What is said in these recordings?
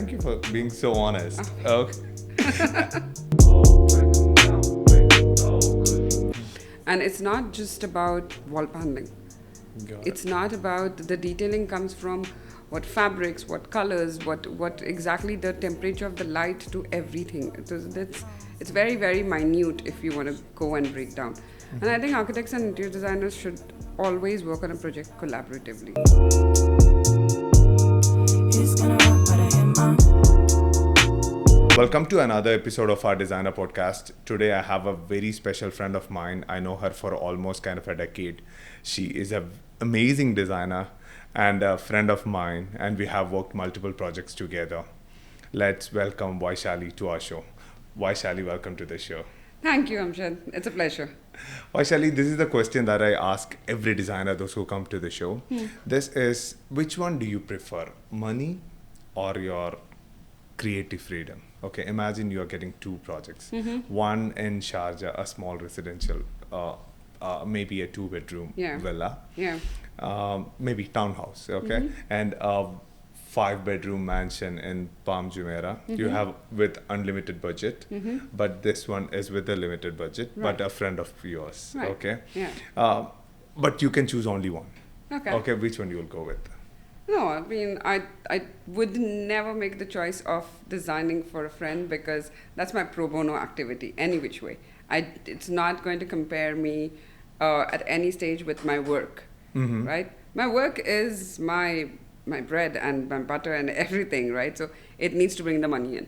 thank you for being so honest. Okay. And it's not just about wall paneling. Got It's not about the detailing comes from what fabrics, what colors, what exactly the temperature of the light to everything. It's very, very minute if you want to go and break down. And I think architects and interior designers should always work on a project collaboratively. Welcome to another episode of our designer podcast. Today I have a very special friend of mine. I know her for almost kind of a decade. She is an amazing designer and a friend of mine, and we have worked multiple projects together. Let's welcome Vaishali to our show. Vaishali, welcome to the show. Thank you, Amjath. It's a pleasure. Vaishali, this is the question that I ask every designer, those who come to the show. This is, which one do you prefer, money or your creative freedom? Okay, imagine you are getting two projects. One in Sharjah, a small residential, maybe a two-bedroom Yeah. villa, Yeah. maybe townhouse, okay, and a five-bedroom mansion in Palm Jumeirah. You have with unlimited budget, but this one is with a limited budget, but Right. a friend of yours, Right. okay. Yeah. But you can choose only one. Okay. Okay, which one you will go with? No, I mean, I would never make the choice of designing for a friend because that's my pro bono activity, any which way. It's not going to compare me at any stage with my work, right? My work is my bread and my butter and everything, right? So it needs to bring the money in.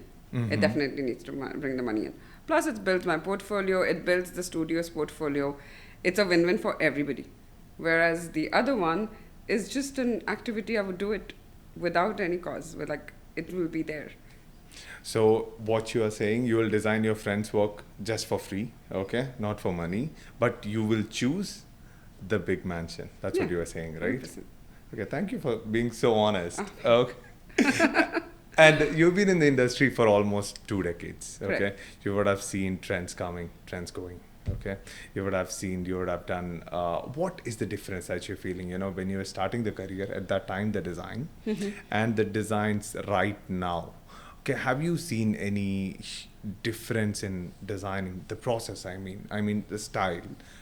It definitely needs to bring the money in. Plus, it builds my portfolio. It builds the studio's portfolio. It's a win-win for everybody. Whereas the other one is just an activity. I would do it without any cause. It will be there. So what you are saying, you will design your friend's work just for free, okay, not for money, but you will choose the big mansion. That's what Yeah. you are saying, right? 100%. Okay, thank you for being so honest. Okay. And you've been in the industry for almost 2 decades, okay? Correct. You would have seen trends coming, trends going, okay? You would have done, what is the difference that you're feeling, when you were starting the career at that time, the design, and the designs right now? Okay, have you seen any difference in designing, the process, I mean the style?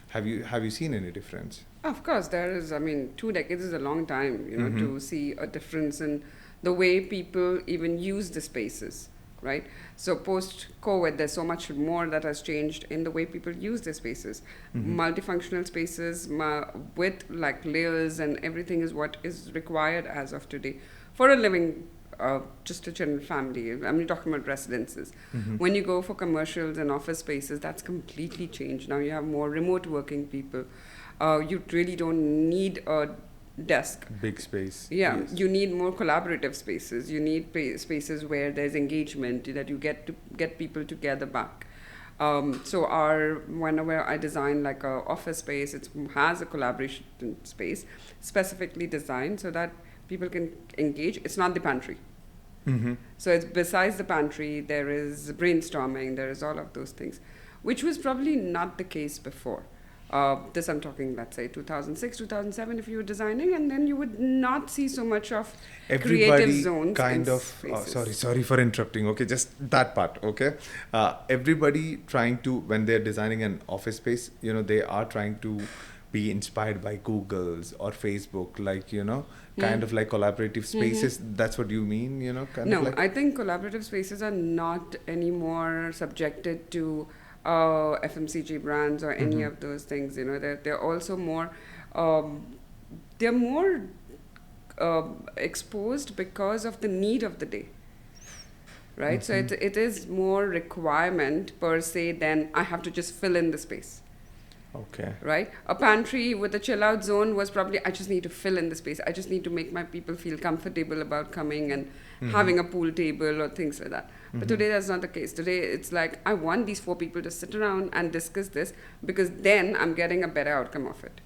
Have you seen any difference? Of course, there is. I mean, 2 decades is a long time, to see a difference in the way people even use the spaces, right? So post-COVID, there's so much more that has changed in the way people use their spaces. Multifunctional spaces with like layers and everything is what is required as of today for a living, just a general family. I'm talking about residences. When you go for commercials and office spaces, that's completely changed. Now you have more remote working people. You really don't need a desk. Big space. Yeah, Yes. you need more collaborative spaces. You need spaces where there's engagement, that you get people together back. So whenever I design like a office space, it has a collaboration space specifically designed so that people can engage. It's not the pantry. So it's besides the pantry, there is brainstorming, there is all of those things, which was probably not the case before. This I'm talking, let's say 2006, 2007, if you were designing, and then you would not see so much of creative zones. Kind and of, spaces. sorry for interrupting. Okay, just that part. Okay, everybody trying to, when they're designing an office space, they are trying to be inspired by Google's or Facebook, like kind of like collaborative spaces. That's what you mean, kind No, of like. I think collaborative spaces are not anymore subjected to FMCG brands or any of those things. They're also more they're more exposed because of the need of the day, right? So it is more requirement per se than I have to just fill in the space. Okay. Right? A pantry with a chill out zone was probably, I just need to fill in the space. I just need to make my people feel comfortable about coming and having a pool table or things like that. But today that's not the case. Today it's like, I want these 4 people to sit around and discuss this because then I'm getting a better outcome of it.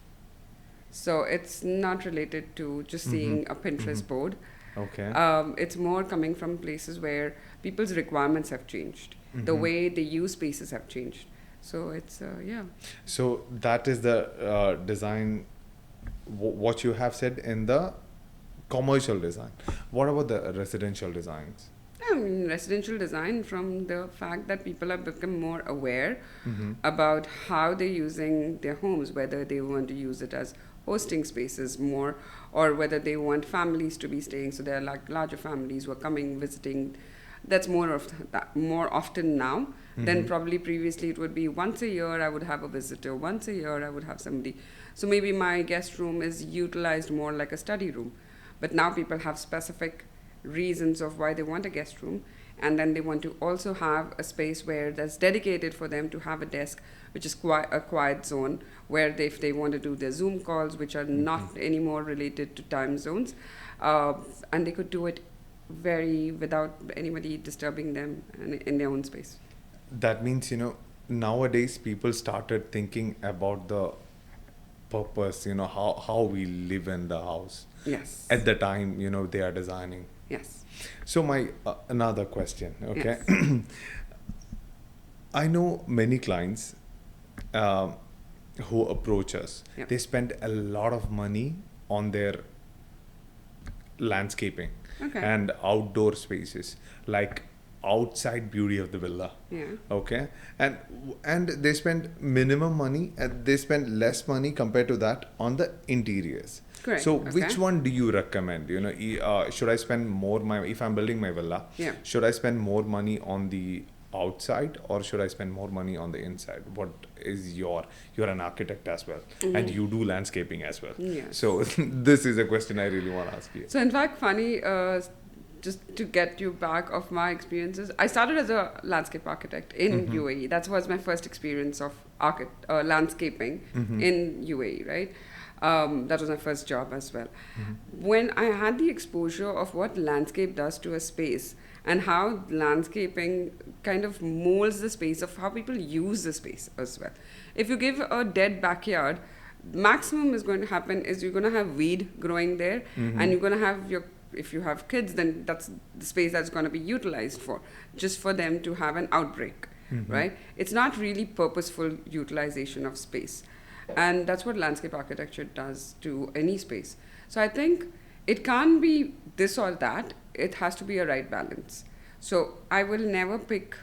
So it's not related to just seeing a Pinterest board. Okay. It's more coming from places where people's requirements have changed. The way they use spaces have changed. So it's, yeah. So that is the design, what you have said in the commercial design. What about the residential designs? I mean, residential design, from the fact that people have become more aware Mm-hmm. about how they're using their homes, whether they want to use it as hosting spaces more, or whether they want families to be staying. So there are like larger families who are coming, visiting. That's more of that, more often now than Mm-hmm. probably previously. It would be once a year I would have a visitor, once a year I would have somebody. So maybe my guest room is utilized more like a study room. But now people have specific reasons of why they want a guest room, and then they want to also have a space where that's dedicated for them to have a desk, which is a quiet zone where if they want to do their Zoom calls, which are not anymore related to time zones, uh, and they could do it very without anybody disturbing them in their own space. That means, nowadays people started thinking about the purpose, how we live in the house Yes. at the time, they are designing. Yes. So my another question, okay? Yes. I know many clients um, who approach us. Yep. They spend a lot of money on their landscaping Okay. and outdoor spaces, like outside beauty of the villa. Yeah. Okay, and they spend minimum money and they spend less money compared to that on the interiors. Correct. So Okay. which one do you recommend? Should I spend more if I'm building my villa? Yeah. Should I spend more money on the outside or should I spend more money on the inside? What is you're an architect as well, and you do landscaping as well. Yes. So this is a question I really want to ask you. So in fact, funny, just to get you back of my experiences, I started as a landscape architect in UAE. That was my first experience of landscaping in UAE, right? That was my first job as well. When I had the exposure of what landscape does to a space and how landscaping kind of molds the space of how people use the space as well. If you give a dead backyard, maximum is going to happen is you're going to have weed growing there, and you're going to have if you have kids, then that's the space that's going to be utilized for, just for them to have an outbreak, right? It's not really purposeful utilization of space. And that's what landscape architecture does to any space. So I think it can't be this or that. It has to be a right balance. So I will never pick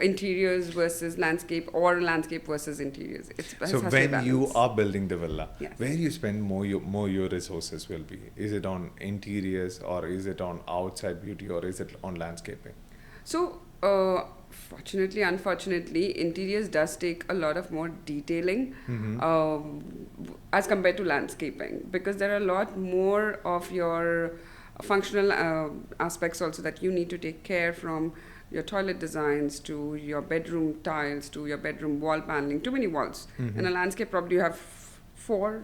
interiors versus landscape or landscape versus interiors. It So has to be a when you balance. are building the villa, Yes. where you spend more your resources will be? Is it on interiors or is it on outside beauty or is it on landscaping? So, fortunately, unfortunately, interiors does take a lot of more detailing as compared to landscaping, because there are a lot more of your functional aspects also that you need to take care, from your toilet designs to your bedroom tiles to your bedroom wall paneling. Too many walls. In a landscape, probably you have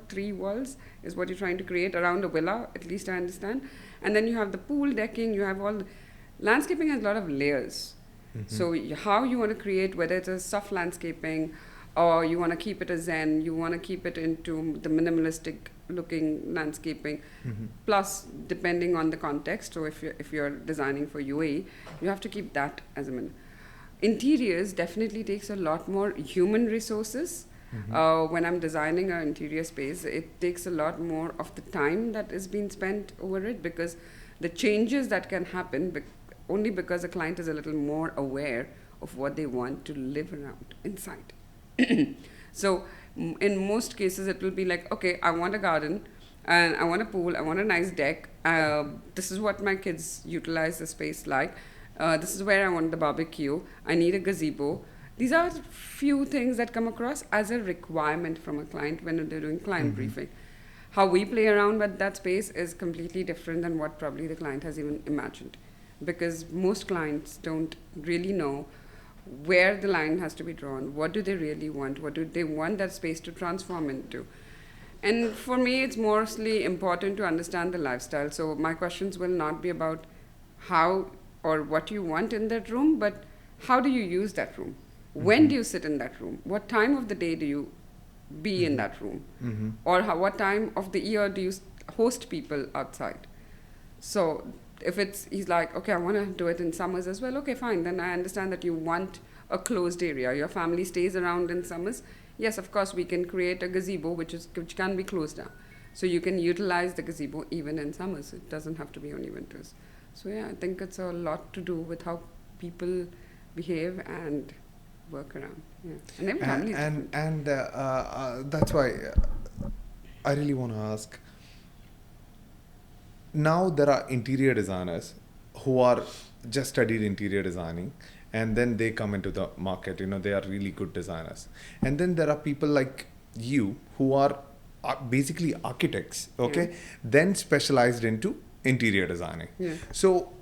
three walls is what you're trying to create around a villa, at least I understand. And then you have the pool decking, you have all. Landscaping has a lot of layers. So how you want to create, whether it's a soft landscaping or you want to keep it a zen, you want to keep it into the minimalistic looking landscaping. Plus, depending on the context, so if you're designing for UAE, you have to keep that as a minimum. Interiors definitely takes a lot more human resources. When I'm designing an interior space, it takes a lot more of the time that is being spent over it, because the changes that can happen only because the client is a little more aware of what they want to live around inside. So in most cases, it will be like, okay, I want a garden and I want a pool, I want a nice deck. This is what my kids utilize the space like. This is where I want the barbecue. I need a gazebo. These are few things that come across as a requirement from a client when they're doing client briefing. How we play around with that space is completely different than what probably the client has even imagined, because most clients don't really know where the line has to be drawn. What do they really want? What do they want that space to transform into? And for me, it's mostly important to understand the lifestyle. So my questions will not be about how or what you want in that room, but how do you use that room? When do you sit in that room? What time of the day do you be in that room? Or what time of the year do you host people outside? So if he's like, okay, I want to do it in summers as well, okay, fine. Then I understand that you want a closed area. Your family stays around in summers. Yes, of course, we can create a gazebo which can be closed down. So you can utilize the gazebo even in summers. It doesn't have to be only winters. So yeah, I think it's a lot to do with how people behave and work around. Yeah, and every family is different. That's why I really want to ask. Now there are interior designers who are just studied interior designing, and then they come into the market. They are really good designers, and then there are people like you who are basically architects, okay, then specialized into interior designing. Yeah. So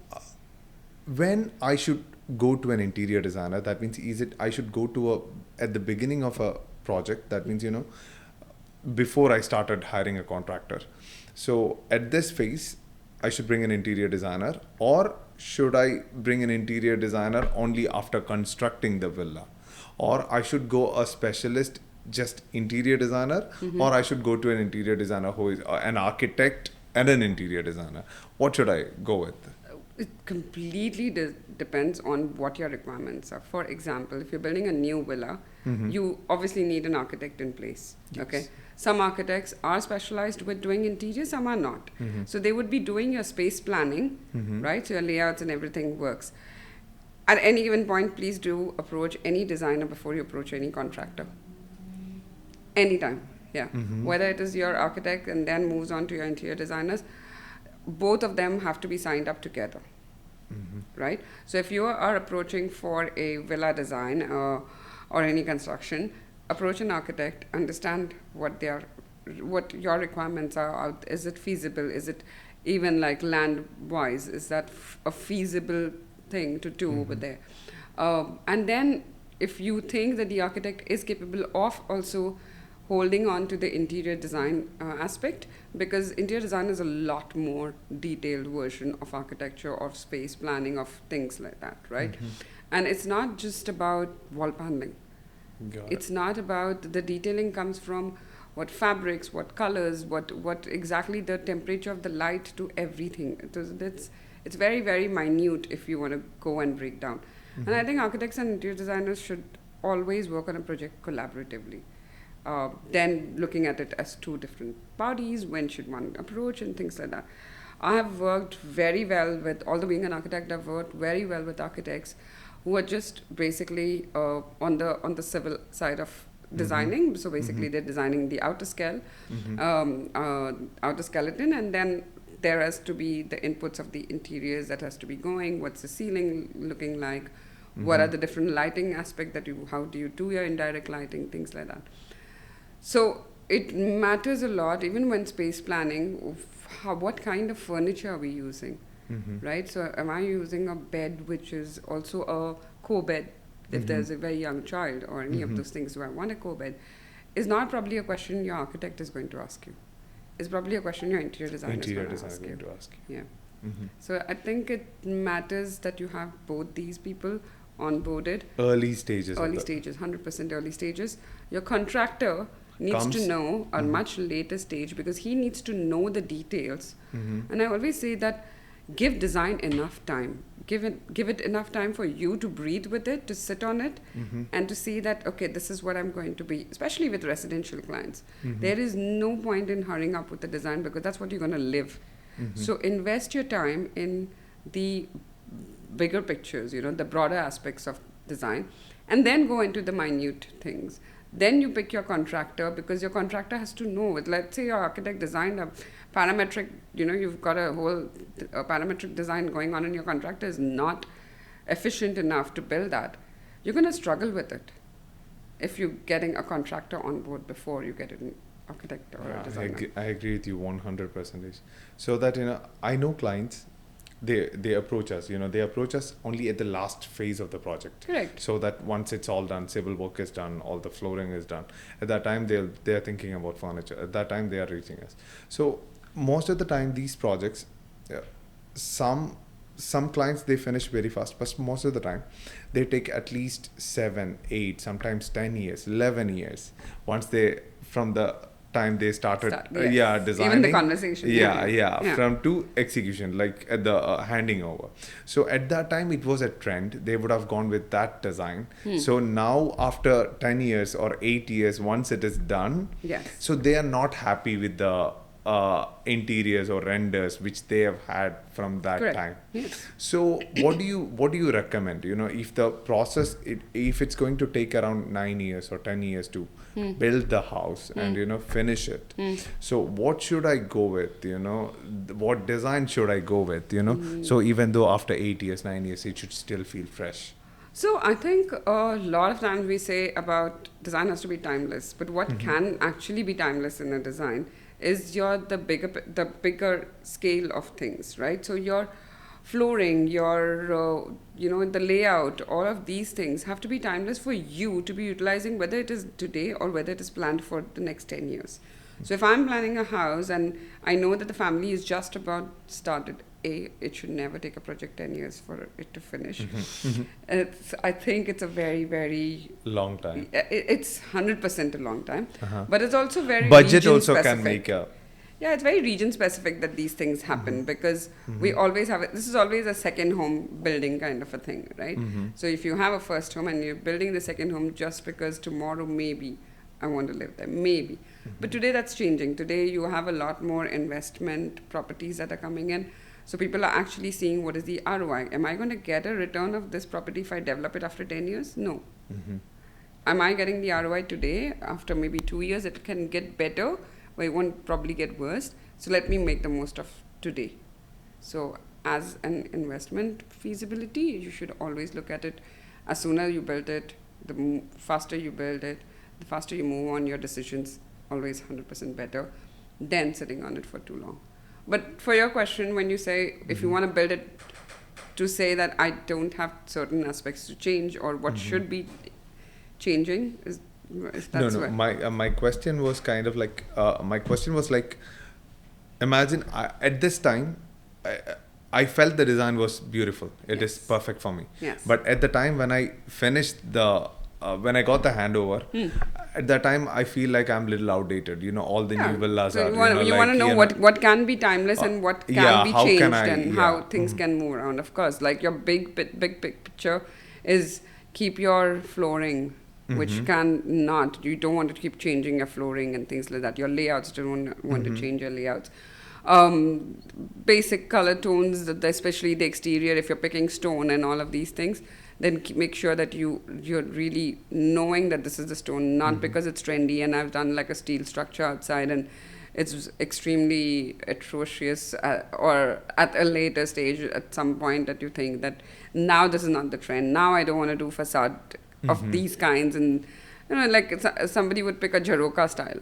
when I should go to an interior designer, that means I should go to at the beginning of a project, that means before I started hiring a contractor. So at this phase, I should bring an interior designer, or should I bring an interior designer only after constructing the villa, or I should go a specialist, just interior designer, or I should go to an interior designer who is an architect and an interior designer. What should I go with? It completely depends on what your requirements are. For example, if you're building a new villa, you obviously need an architect in place. Yes. Okay. Some architects are specialized with doing interior, some are not. So they would be doing your space planning, right? So your layouts and everything works. At any given point, please do approach any designer before you approach any contractor. Anytime, yeah. Whether it is your architect and then moves on to your interior designers, both of them have to be signed up together, right? So if you are approaching for a villa design or any construction, approach an architect, understand what your requirements are. Is it feasible? Is it even like land-wise? Is that a feasible thing to do over there? And then if you think that the architect is capable of also holding on to the interior design aspect, because interior design is a lot more detailed version of architecture, of space planning, of things like that, right? And it's not just about wall paneling. It's not about the detailing comes from what fabrics, what colors, what exactly the temperature of the light to everything. It's very, very minute if you want to go and break down. And I think architects and interior designers should always work on a project collaboratively. Then looking at it as two different bodies, when should one approach and things like that. I have worked very well with, although being an architect, I've worked very well with architects who are just basically on the civil side of designing. So basically they're designing the outer outer skeleton, and then there has to be the inputs of the interiors that has to be going. What's the ceiling looking like? What are the different lighting aspects how do you do your indirect lighting, things like that. So it matters a lot, even when space planning, what kind of furniture are we using, right? So am I using a bed which is also a co-bed if there's a very young child, or any of those things? Do I want a co-bed? Is not probably a question your architect is going to ask you. It's probably a question your interior designer is going to ask you. Yeah. So I think it matters that you have both these people onboarded. Early stages, 100% early stages. Your contractor needs to know a much later stage, because he needs to know the details. And I always say that give design enough time. Give it enough time for you to breathe with it, to sit on it, and to see that, okay, this is what I'm going to be, especially with residential clients. There is no point in hurrying up with the design, because that's what you're going to live. So invest your time in the bigger pictures, the broader aspects of design, and then go into the minute things. Then you pick your contractor, because your contractor has to know it. Let's say your architect designed a parametric, you've got a whole parametric design going on, and your contractor is not efficient enough to build that. You're going to struggle with it if you're getting a contractor on board before you get an architect or a designer. I agree with you 100%. So that, I know clients, they approach us, they approach us only at the last phase of the project. Correct. So that once it's all done, civil work is done, all the flooring is done, at that time they're thinking about furniture. At that time they are reaching us. So most of the time these projects, some clients, they finish very fast, but most of the time they take at least 7, 8, sometimes 10 years, 11 years once from the time they started designing, even the conversation, from to execution, like at the handing over. So at that time it was a trend, they would have gone with that design. So now after 10 years or 8 years, once it is done, so they are not happy with the interiors or renders which they have had from that Correct. time. Yes. So what do you recommend? If the process, if it's going to take around 9 years or 10 years to build the house and finish it, so what should I go with? What design should I go with? So even though after 8 years, 9 years, it should still feel fresh. So I think a lot of times we say about design has to be timeless, but what can actually be timeless in a design is the bigger scale of things, right? So your flooring, your the layout, all of these things have to be timeless for you to be utilizing, whether it is today or whether it is planned for the next 10 years. So if I'm planning a house and I know that the family is just about started, it should never take a project 10 years for it to finish. I think it's a very, very long time. It's 100% a long time, but it's also very budget region also specific. can make a. Yeah, it's very region specific that these things happen because we always have this is always a second home building kind of a thing, right? So if you have a first home and you're building the second home just because tomorrow maybe I want to live there, maybe. But today that's changing. Today you have a lot more investment properties that are coming in. So people are actually seeing what is the ROI. Am I going to get a return of this property if I develop it after 10 years? No. Am I getting the ROI today? After maybe 2 years, it can get better, but it won't probably get worse. So let me make the most of today. So as an investment feasibility, you should always look at it as soon as you build it, the faster you build it, the faster you move on, your decisions always 100% better than sitting on it for too long. But for your question, when you say if you want to build it to say that I don't have certain aspects to change or what should be changing, is that's No. My question was kind of like imagine at this time I felt the design was beautiful. It is perfect for me. Yes. But at the time when I finished when I got the handover, at that time I feel like I'm a little outdated. All the new villas so are. you want to know what can be timeless and what can be changed and how things can move around. Of course, like your big picture is keep your flooring, which can not. You don't want to keep changing your flooring and things like that. Your layouts, don't want to change your layouts. Basic color tones, especially the exterior. If you're picking stone and all of these things, then make sure that you're really knowing that this is the stone, not because it's trendy and I've done like a steel structure outside and it's extremely atrocious or at a later stage at some point that you think that now this is not the trend. Now I don't want to do facade of these kinds, and like somebody would pick a Jharoka style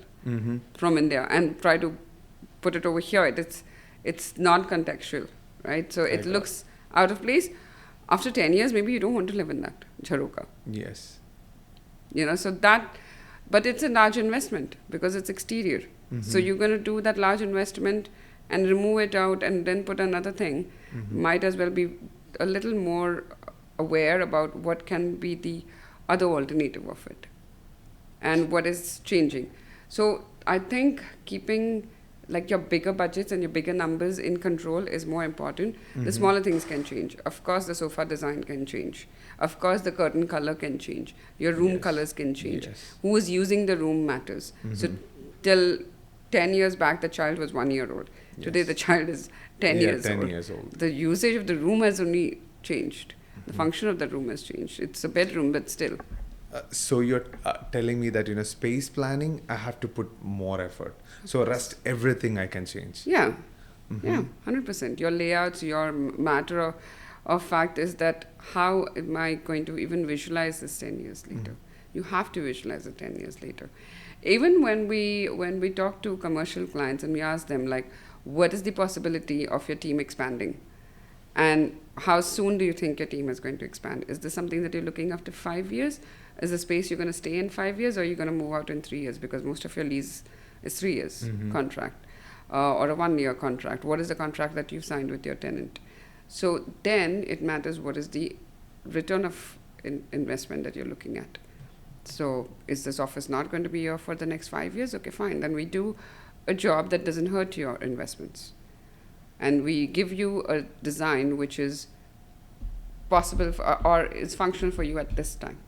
from India and try to put it over here. It's not contextual, right? So it looks out of place. After 10 years, maybe you don't want to live in that Jharoka. Yes. So that, but it's a large investment because it's exterior. So you're going to do that large investment and remove it out and then put another thing. Might as well be a little more aware about what can be the other alternative of it and what is changing. So I think keeping like your bigger budgets and your bigger numbers in control is more important. The smaller things can change. Of course, the sofa design can change. Of course, the curtain color can change. Your room colors can change. Yes. Who is using the room matters. So till 10 years back, the child was 1 year old. Today, the child is 10 years old. The usage of the room has only changed. The function of the room has changed. It's a bedroom, but still. So you're telling me that space planning, I have to put more effort. So rest everything I can change. Yeah, 100%. Your layouts, your matter of fact is that how am I going to even visualize this 10 years later? You have to visualize it 10 years later. Even when we talk to commercial clients and we ask them like, what is the possibility of your team expanding? And how soon do you think your team is going to expand? Is this something that you're looking after 5 years? Is the space you're going to stay in 5 years, or are you going to move out in 3 years? Because most of your lease is 3 years contract or a 1 year contract. What is the contract that you've signed with your tenant? So then it matters what is the return of investment that you're looking at. So is this office not going to be here for the next 5 years? Okay, fine. Then we do a job that doesn't hurt your investments. And we give you a design which is possible or is functional for you at this time,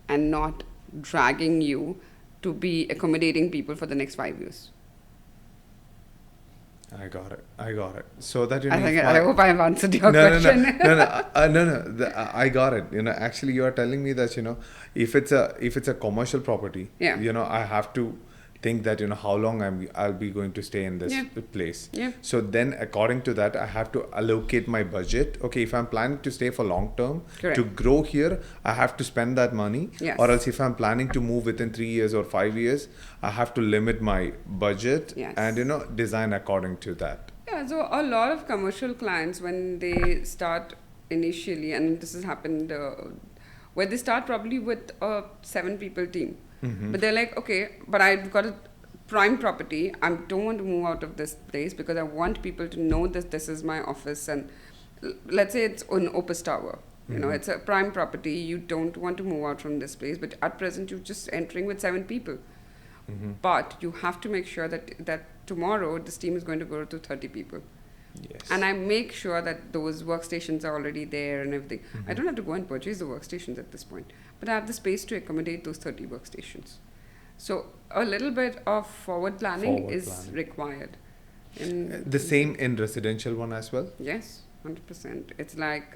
and not dragging you to be accommodating people for the next 5 years. I got it. I got it. So that I hope I've answered your no, question. no. I got it. Actually, you are telling me that if it's a commercial property, Yeah. I have to think that how long I'll be going to stay in this Yeah. place. Yeah. So then, according to that, I have to allocate my budget. Okay, if I'm planning to stay for long term Correct. to grow here, I have to spend that money. Yes. Or else, if I'm planning to move within 3 years or 5 years, I have to limit my budget Yes. and design according to that. Yeah, so a lot of commercial clients, when they start initially, and this has happened, where they start probably with a 7 people team. Mm-hmm. But they're like, okay, but I've got a prime property. I don't want to move out of this place because I want people to know that this is my office. And let's say it's on Opus Tower. It's a prime property. You don't want to move out from this place. But at present, you're just entering with 7 people. Mm-hmm. But you have to make sure that tomorrow this team is going to grow to 30 people. Yes. And I make sure that those workstations are already there and everything. Mm-hmm. I don't have to go and purchase the workstations at this point, but I have the space to accommodate those 30 workstations. So a little bit of forward planning is required. The same in residential one as well? Yes, 100%. It's like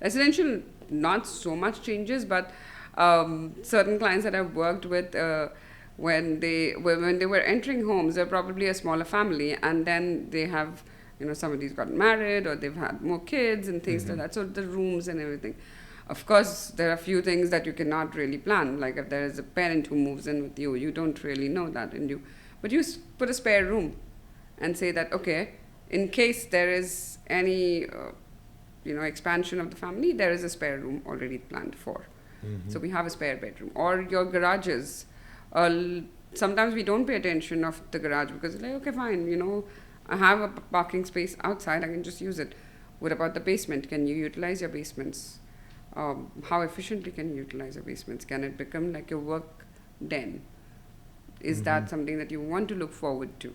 residential, not so much changes, but certain clients that I've worked with, when they were entering homes, they're probably a smaller family, and then they have, somebody's gotten married or they've had more kids and things like that. So the rooms and everything. Of course, there are a few things that you cannot really plan. Like if there is a parent who moves in with you, you don't really know that, but you put a spare room, and say that, okay, in case there is any, expansion of the family, there is a spare room already planned for. Mm-hmm. So we have a spare bedroom. Or your garages. Sometimes we don't pay attention of the garage because like, okay, fine, I have a parking space outside, I can just use it. What about the basement? Can you utilize your basements? How efficiently can you utilize your basements? Can it become like your work den? Is that something that you want to look forward to?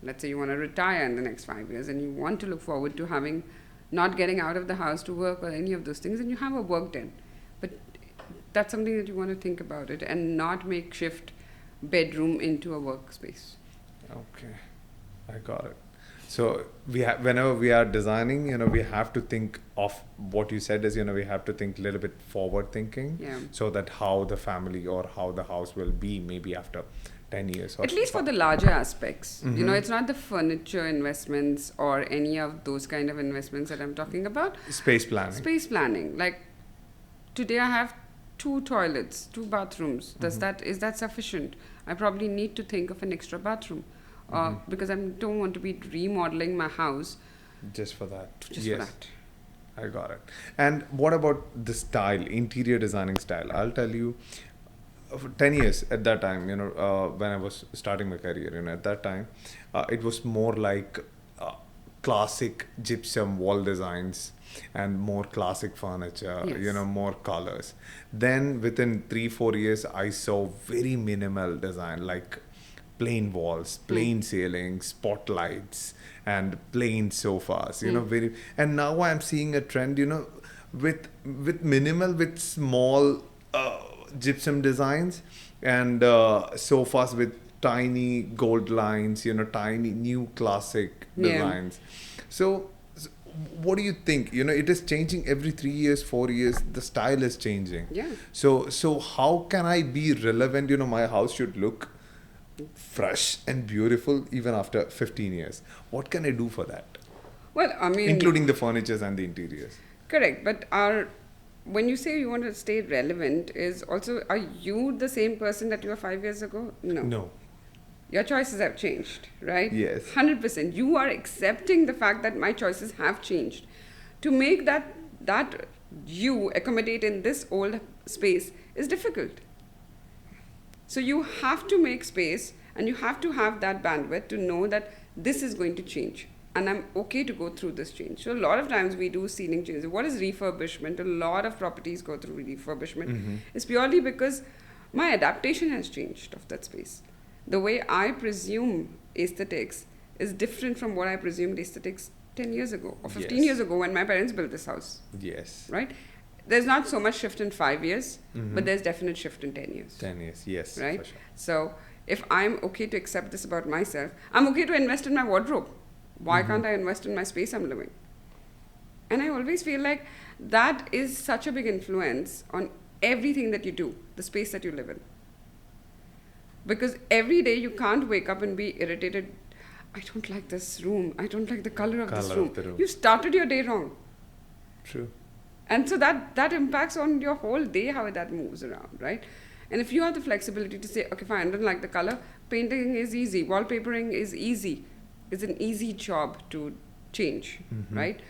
Let's say you want to retire in the next 5 years and you want to look forward to not getting out of the house to work or any of those things, and you have a work den. But that's something that you want to think about it and not make shift bedroom into a workspace. Okay, I got it. So whenever we are designing, we have to think of what you said is, we have to think a little bit forward thinking. Yeah. So that how the family or how the house will be maybe after 10 years. Or at least for the larger aspects. It's not the furniture investments or any of those kind of investments that I'm talking about. Space planning. Space planning. Like today I have 2 toilets, 2 bathrooms. Is that sufficient? I probably need to think of an extra bathroom. Because I don't want to be remodeling my house just for that. For that. I got it. And what about the style, interior designing style? I'll tell you, for 10 years at that time, when I was starting my career, at that time, it was more like classic gypsum wall designs and more classic furniture, Yes. More colors. Then within 3-4 years, I saw very minimal design, like plain walls, plain ceilings, spotlights, and plain sofas. And now I'm seeing a trend. With minimal, with small gypsum designs, and sofas with tiny gold lines. Tiny new classic designs. So what do you think? It is changing every 3 years, 4 years. The style is changing. Yeah. So how can I be relevant? My house should look fresh and beautiful even after 15 years. What can I do for that? Well, I mean, including the furnitures and the interiors. Correct, but when you say you want to stay relevant, are you the same person that you were 5 years ago? No. Your choices have changed, right? Yes. 100%. You are accepting the fact that my choices have changed. To make that you accommodate in this old space is difficult. So you have to make space and you have to have that bandwidth to know that this is going to change. And I'm okay to go through this change. So a lot of times we do ceiling changes. What is refurbishment? A lot of properties go through refurbishment. It's purely because my adaptation has changed of that space. The way I presume aesthetics is different from what I presumed aesthetics 10 years ago or 15 years ago when my parents built this house. Yes. Right? There's not so much shift in 5 years, but there's definite shift in 10 years. 10 years, yes. Right? For sure. So if I'm okay to accept this about myself, I'm okay to invest in my wardrobe. Why can't I invest in my space I'm living? And I always feel like that is such a big influence on everything that you do, the space that you live in. Because every day you can't wake up and be irritated. I don't like this room. I don't like the color of this room. You started your day wrong. True. And so that impacts on your whole day, how that moves around, right? And if you have the flexibility to say, okay, fine, I don't like the color, painting is easy, wallpapering is easy. It's an easy job to change, right?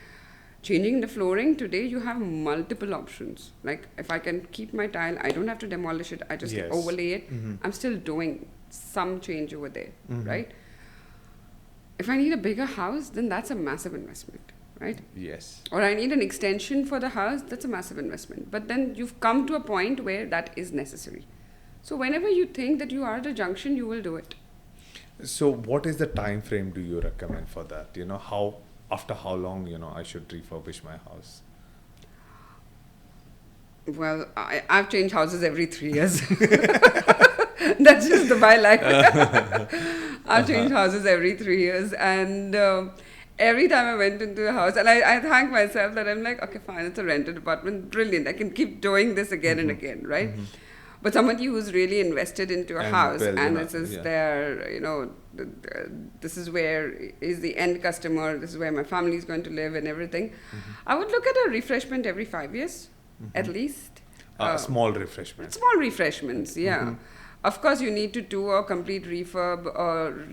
Changing the flooring, today you have multiple options. Like if I can keep my tile, I don't have to demolish it, I just overlay it. I'm still doing some change over there, right? If I need a bigger house, then that's a massive investment, right? Yes. Or I need an extension for the house, that's a massive investment. But then you've come to a point where that is necessary. So whenever you think that you are at a junction, you will do it. So what is the time frame do you recommend for that? After how long, I should refurbish my house? Well, I've changed houses every 3 years. That's just the my life. I've changed houses every 3 years. And every time I went into a house, and I thank myself that I'm like, okay, fine, it's a rented apartment. Brilliant. I can keep doing this again and again, right? But somebody who's really invested into a house and this is their, this is where is the end customer, this is where my family is going to live and everything. I would look at a refreshment every 5 years, at least. Small refreshments. Small refreshments, yeah. Of course, you need to do a complete refurb or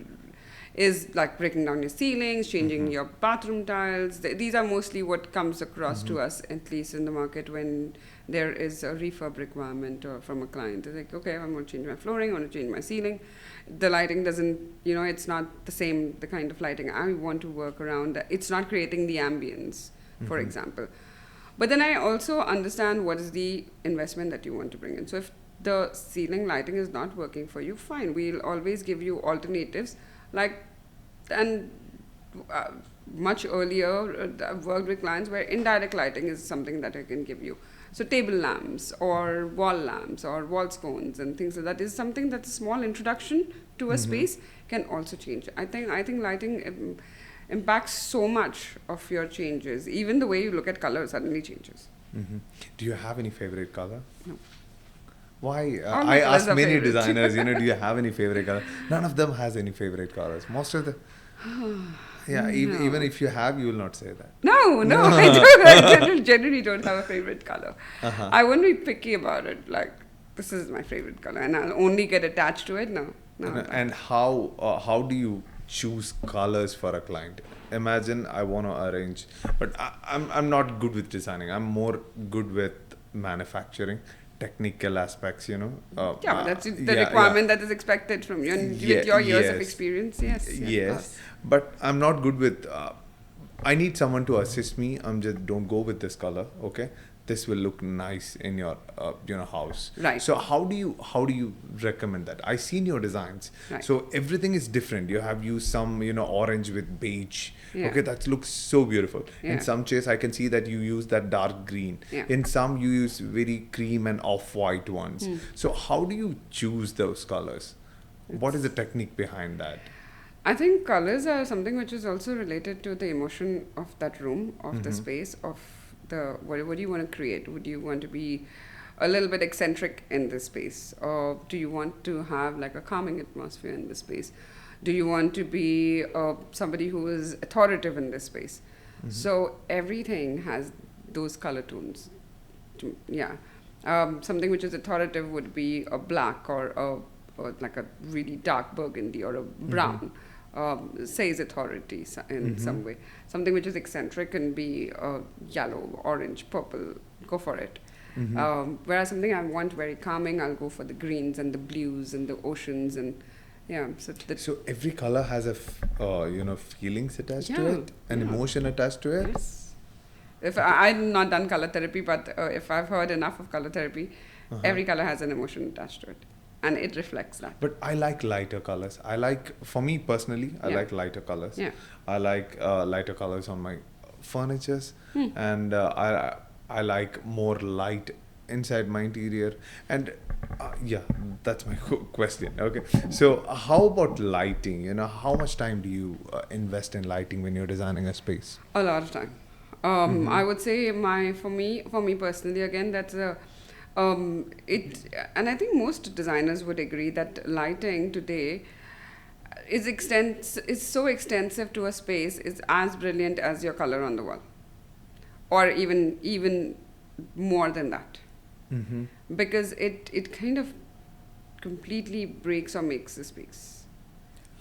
is like breaking down your ceilings, changing your bathroom tiles. These are mostly what comes across to us, at least in the market, when there is a refurb requirement or from a client. It's like, okay, I'm going to change my flooring, I want to change my ceiling. The lighting doesn't, it's not the same, the kind of lighting I want to work around. It's not creating the ambience, for example. But then I also understand what is the investment that you want to bring in. So if the ceiling lighting is not working for you, fine. We'll always give you alternatives. Much earlier, I've worked with clients where indirect lighting is something that I can give you. So table lamps or wall scones and things like that is something that's a small introduction to a space can also change. I think lighting impacts so much of your changes. Even the way you look at color suddenly changes. Do you have any favorite color? No. Why? I ask many designers, do you have any favorite color? None of them has any favorite colors. Most of the... even if you have, you will not say that. No, I don't. I generally don't have a favorite color. I won't be picky about it. Like, this is my favorite color and I'll only get attached to it. No. And how do you choose colors for a client? Imagine I want to arrange, but I'm not good with designing. I'm more good with manufacturing. Technical aspects, that's the requirement that is expected from you, and with your years of experience, yes. But I'm not good with. I need someone to assist me. Don't go with this color, okay? This will look nice in your house. Right. So how do you recommend that? I seen your designs. Right. So everything is different. You have used some orange with beige. Yeah. Okay, that looks so beautiful. Yeah. In some chairs I can see that you use that dark green. Yeah. In some you use very cream and off-white ones. So how do you choose those colors? What is the technique behind that? I think colors are something which is also related to the emotion of that room, of the space, of what do you want to create? Would you want to be a little bit eccentric in this space, or do you want to have like a calming atmosphere in this space? Do you want to be somebody who is authoritative in this space? So everything has those color tones. Something which is authoritative would be a black or like a really dark burgundy or a brown. Says authority in some way. Something which is eccentric can be yellow, orange, purple. Go for it. Whereas something I want very calming, I'll go for the greens and the blues and the oceans and So every color has a feelings attached to it, an emotion attached to it. Yes. If I've not done color therapy, but if I've heard enough of color therapy, every color has an emotion attached to it. And it reflects that. But I like lighter colors. For me personally, I like lighter colors. Yeah. I like lighter colors on my furnitures, and I like more light inside my interior. And yeah, that's my question. Okay, so how about lighting? You know, how much time do you invest in lighting when you're designing a space? A lot of time. I would say for me personally, again, that's a and I think most designers would agree that lighting today is so extensive to a space, is as brilliant as your color on the wall, or even more than that, Mm-hmm. because it kind of completely breaks or makes the space.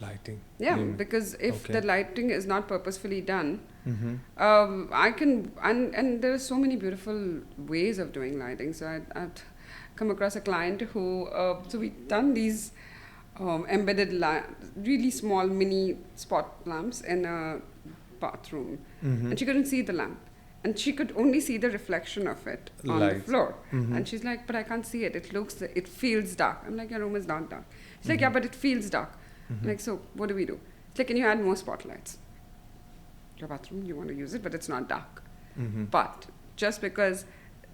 Lighting. Yeah, because if Okay. the lighting is not purposefully done, Mm-hmm. I can, and there are so many beautiful ways of doing lighting. So I'd come across a client who, so we've done these embedded, really small mini spot lamps in a bathroom, Mm-hmm. and she couldn't see the lamp. And she could only see the reflection of it on the Light. floor. Mhm. And she's like, but I can't see it. It feels dark. I'm like, your room is not dark. She's like, yeah, but it feels dark. I'm like, so what do we do? It's like, can you add more spotlights? Your bathroom, you want to use it, but it's not dark. Mm-hmm. But just because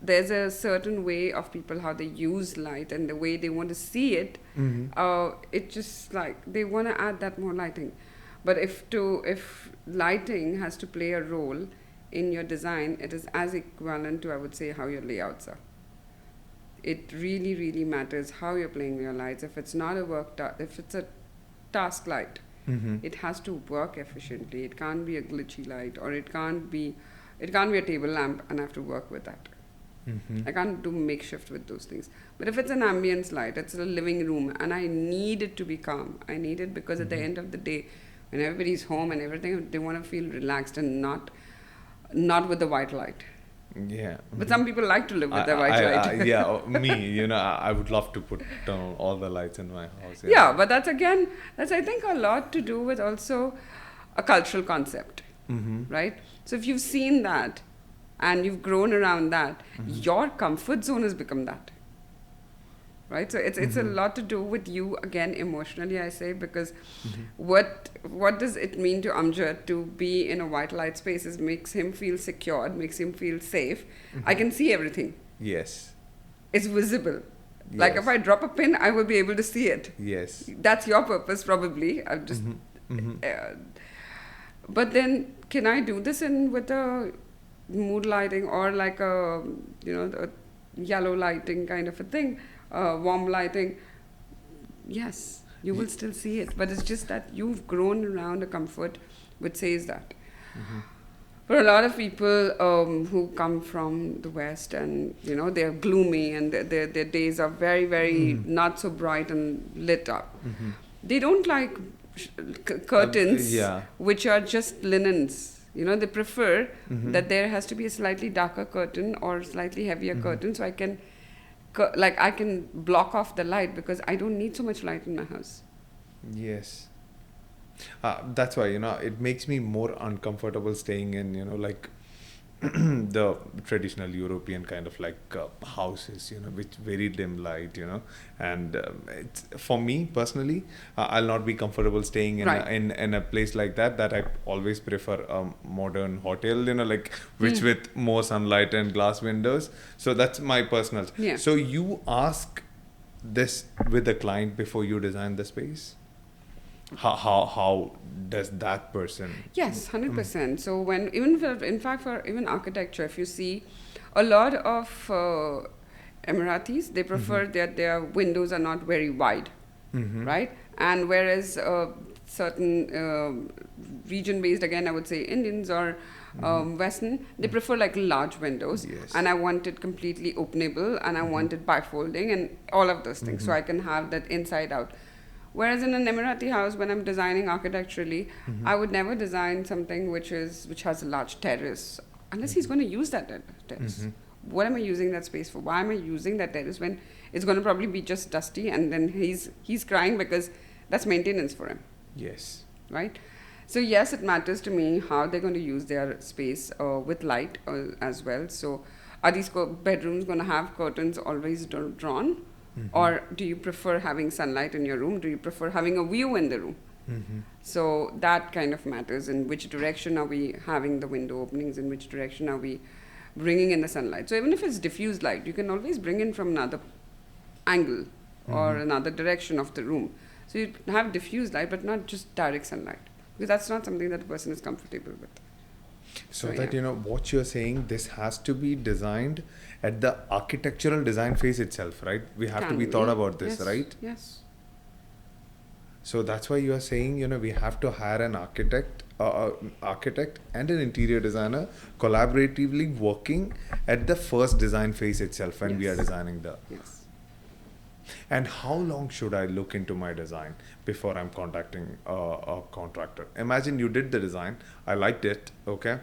there's a certain way of people how they use light and the way they want to see it, Mm-hmm. it just like they want to add that more lighting. But if lighting has to play a role in your design, it is as equivalent to, I would say, how your layouts are. It really, really matters how you're playing your lights. If it's not if it's a task light, Mm-hmm. it has to work efficiently. It can't be a glitchy light, or it can't be a table lamp and I have to work with that. Mm-hmm. I can't do makeshift with those things. But if it's an ambience light, it's a living room, and I need it to be calm. I need it because at the end of the day, when everybody's home and everything, they want to feel relaxed and not with the white light. Yeah. But some people like to live with the white light. Yeah, me, you know, I would love to put down all the lights in my house. Yeah, but that's I think a lot to do with also a cultural concept, Mm-hmm. right? So if you've seen that and you've grown around that, your comfort zone has become that. Right? So it's a lot to do with you, again, emotionally, I say, because what does it mean to Amjath to be in a white light space? It makes him feel secure, makes him feel safe. I can see everything. Yes. It's visible. Like Yes. if I drop a pin, I will be able to see it. Yes. That's your purpose, probably. I'm just. But then, can I do this with a mood lighting or like a the yellow lighting kind of a thing, warm lighting? Yes, you will still see it, but it's just that you've grown around a comfort which says that. For a lot of people who come from the West and they're gloomy and their days are very, very not so bright and lit up, they don't like curtains which are just linens. They prefer that there has to be a slightly darker curtain or slightly heavier curtain, so I can I can block off the light because I don't need so much light in my house. Yes. That's why, it makes me more uncomfortable staying in, like the traditional European kind of like houses, with very dim light, and it's for me personally, I'll not be comfortable staying in a place like that. I always prefer a modern hotel, like which with more sunlight and glass windows. So that's my personal. Yeah. So you ask this with the client before you design the space? How does that person? Yes, 100%. So in fact for even architecture, if you see a lot of Emiratis, they prefer that their windows are not very wide, right? And whereas certain region-based, again, I would say Indians or Western, they prefer like large windows. Yes. And I want it completely openable, and I want it bifolding and all of those things, so I can have that inside out. Whereas in an Emirati house, when I'm designing architecturally, I would never design something which has a large terrace, unless he's going to use that terrace. What am I using that space for? Why am I using that terrace when it's going to probably be just dusty, and then he's crying because that's maintenance for him. Yes. Right? So yes, it matters to me how they're going to use their space with light as well. So are these bedrooms going to have curtains always drawn? Or do you prefer having sunlight in your room? Do you prefer having a view in the room? So that kind of matters. In which direction are we having the window openings? In which direction are we bringing in the sunlight. So even if it's diffused light, you can always bring in from another angle or another direction of the room. So you have diffused light, but not just direct sunlight, because that's not something that the person is comfortable with. So that, what you're saying, this has to be designed at the architectural design phase itself, right? We have to be thought about this, yes, right? Yes. So that's why you are saying, we have to hire an architect and an interior designer collaboratively working at the first design phase itself when we are designing the. Yes. And how long should I look into my design before I'm contacting a contractor? Imagine you did the design, I liked it, okay?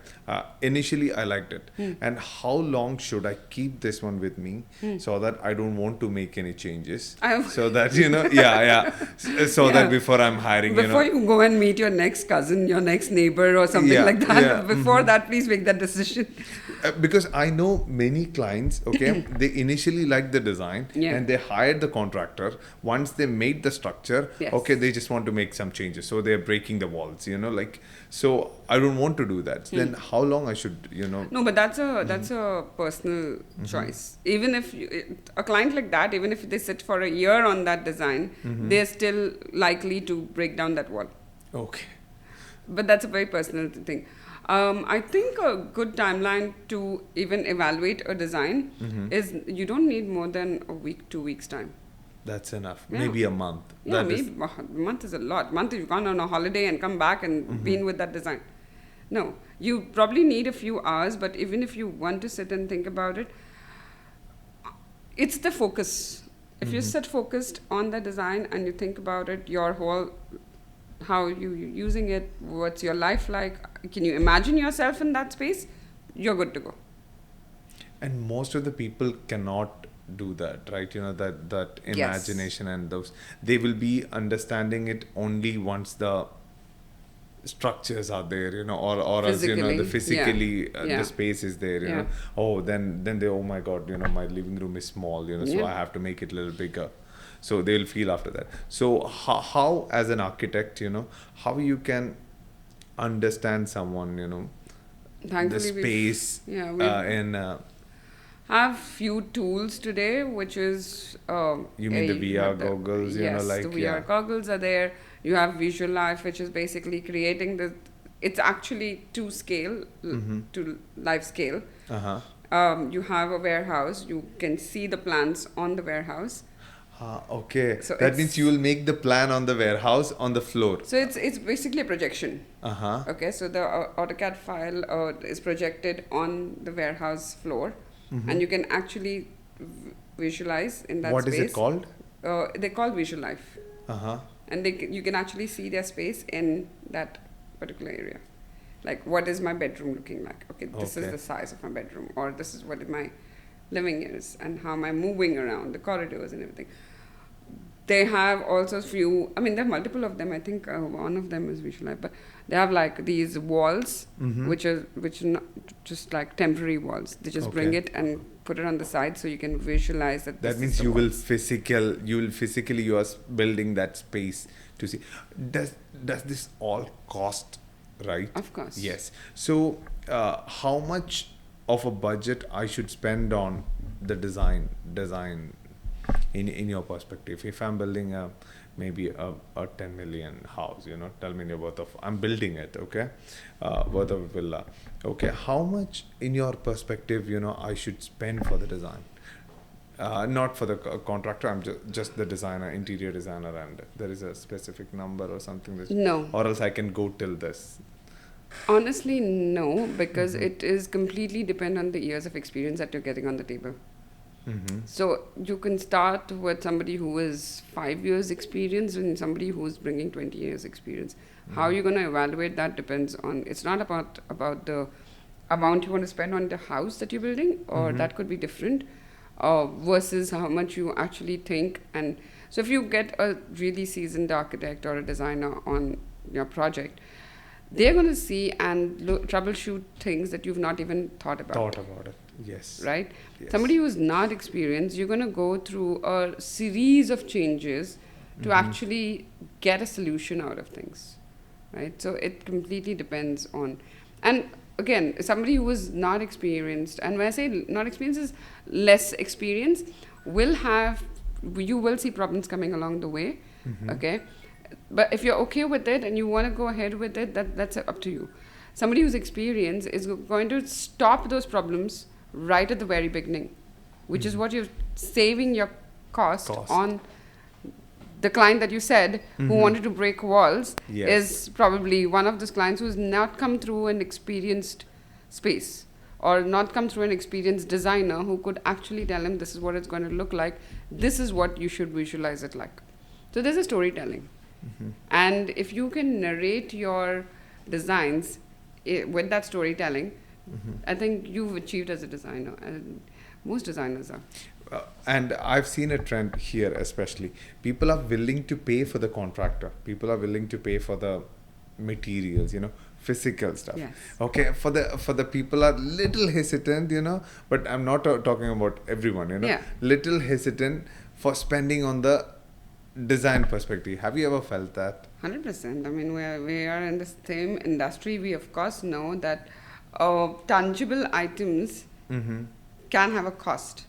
Initially, I liked it. And how long should I keep this one with me so that I don't want to make any changes? So that, so that before I'm hiring, Before you go and meet your next cousin, your next neighbor or something like that, before that, please make that decision. Because I know many clients, okay, they initially liked the design and they hired the contractor. Once they made the structure, okay, they just want to make some changes. So they're breaking the walls, so I don't want to do that. Then how long I should, No, but that's a personal choice. Even if a client like that, even if they sit for a year on that design, they're still likely to break down that wall. Okay. But that's a very personal thing. I think a good timeline to even evaluate a design is you don't need more than a week, 2 weeks time. That's enough. Yeah. Maybe a month. Yeah, maybe a month is a lot. Month you've gone on a holiday and come back and been with that design. No, you probably need a few hours, but even if you want to sit and think about it, it's the focus. If you sit focused on the design and you think about it, your whole, how you're using it, what's your life like, can you imagine yourself in that space, you're good to go. And most of the people cannot do that, right? That imagination and those, they will be understanding it only once the structures are there, or as the physically the space is there, oh, then they, oh my god, my living room is small, so I have to make it a little bigger. So they'll feel after that. So how as an architect, how you can understand someone, Thankfully, the space have few tools today, which is you mean the VR goggles, yes, the VR goggles are there. You have Visual Life, which is basically creating it's actually to scale, to life scale. You have a warehouse. You can see the plans on the warehouse. Okay. So that means you will make the plan on the warehouse on the floor. So it's basically a projection. Okay. So the AutoCAD file is projected on the warehouse floor, and you can actually visualize in that space. What is it called? They call Visual Life. And you can actually see their space in that particular area. Like, what is my bedroom looking like? Okay, this is the size of my bedroom, or this is what my living is, and how am I moving around the corridors and everything. They have also few, there are multiple of them. I think one of them is Visual Life, but they have like these walls, which are not just like temporary walls. They just bring it and put it on the side so you can visualize that. That means you are building that space to see. Does this all cost, right? Of course. Yes. So how much of a budget I should spend on the design in your perspective? If I'm building maybe a 10 million house, 10 million worth of, I'm building it, okay, worth of a villa, okay, how much in your perspective, I should spend for the design? Not for the contractor, I'm just the designer, interior designer, and there is a specific number or something that, no, or else I can go till this. Honestly, no, because it is completely depend on the years of experience that you're getting on the table. So you can start with somebody who is 5 years experience and somebody who's bringing 20 years experience. How you're going to evaluate that depends on, it's not about the amount you want to spend on the house that you're building, or that could be different, versus how much you actually think. And so if you get a really seasoned architect or a designer on your project, they're going to see and troubleshoot things that you've not even thought about. Yes. Right? Yes. Somebody who's not experienced, you're going to go through a series of changes to actually get a solution out of things. Right? So it completely depends on... And again, somebody who is not experienced, and when I say not experienced is less experienced, you will see problems coming along the way. Okay, but if you're okay with it and you want to go ahead with it, that's up to you. Somebody who's experienced is going to stop those problems right at the very beginning, which is what you're saving your cost on. The client that you said who wanted to break walls is probably one of those clients who's not come through an experienced space, or not come through an experienced designer who could actually tell him this is what it's going to look like, this is what you should visualize it like. So there's a storytelling. And if you can narrate your designs with that storytelling, I think you've achieved as a designer, and most designers are. And I've seen a trend here, especially. People are willing to pay for the contractor. People are willing to pay for the materials, physical stuff. Yes. Okay, for the people are little hesitant, but I'm not talking about everyone, little hesitant for spending on the design perspective. Have you ever felt that? 100%. I mean, we are in the same industry. We of course know that tangible items can have a cost.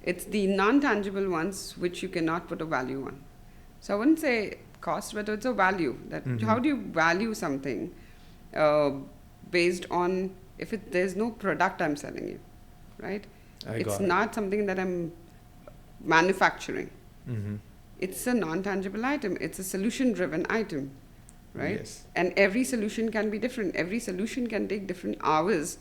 It's the non-tangible ones which you cannot put a value on. So I wouldn't say cost, but it's a value. That how do you value something based on if there's no product I'm selling you, right? It's not something that I'm manufacturing. It's a non-tangible item. It's a solution-driven item, right? Yes. And every solution can be different. Every solution can take different hours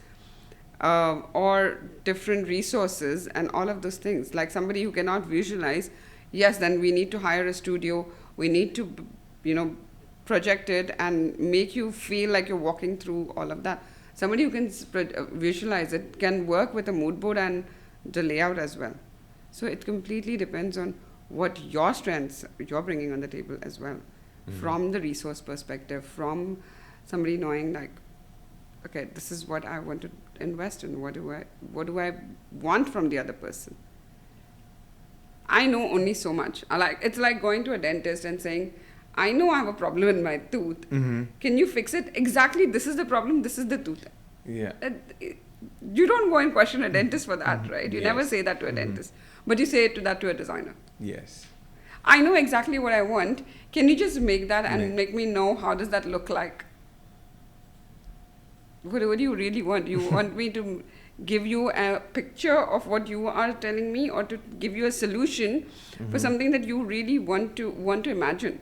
or different resources and all of those things. Like somebody who cannot visualize, yes, then we need to hire a studio. We need to, project it and make you feel like you're walking through all of that. Somebody who can visualize it can work with a mood board and the layout as well. So it completely depends on what your strengths you're bringing on the table as well, from the resource perspective, from somebody knowing like, okay, this is what I want to invest in. What do I want from the other person? I know only so much. It's like going to a dentist and saying, I know I have a problem in my tooth. Can you fix it? Exactly, this is the problem, this is the tooth. Yeah. You don't go and question a dentist for that, right? You never say that to a dentist. But you say that to a designer. Yes. I know exactly what I want. Can you just make that and make me know how does that look like? What do you really want? You want me to give you a picture of what you are telling me, or to give you a solution for something that you really want to imagine,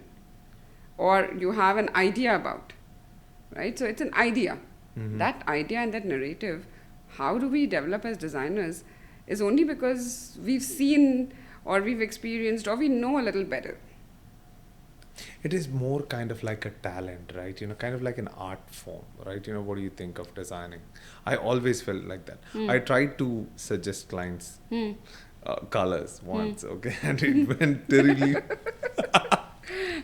or you have an idea about, right? So it's an idea. That idea and that narrative, how do we develop as designers, is only because we've seen or we've experienced or we know a little better. It is more kind of like a talent, right? Kind of like an art form, right? What do you think of designing? I always felt like that. I tried to suggest clients colors once, okay? And it went terribly...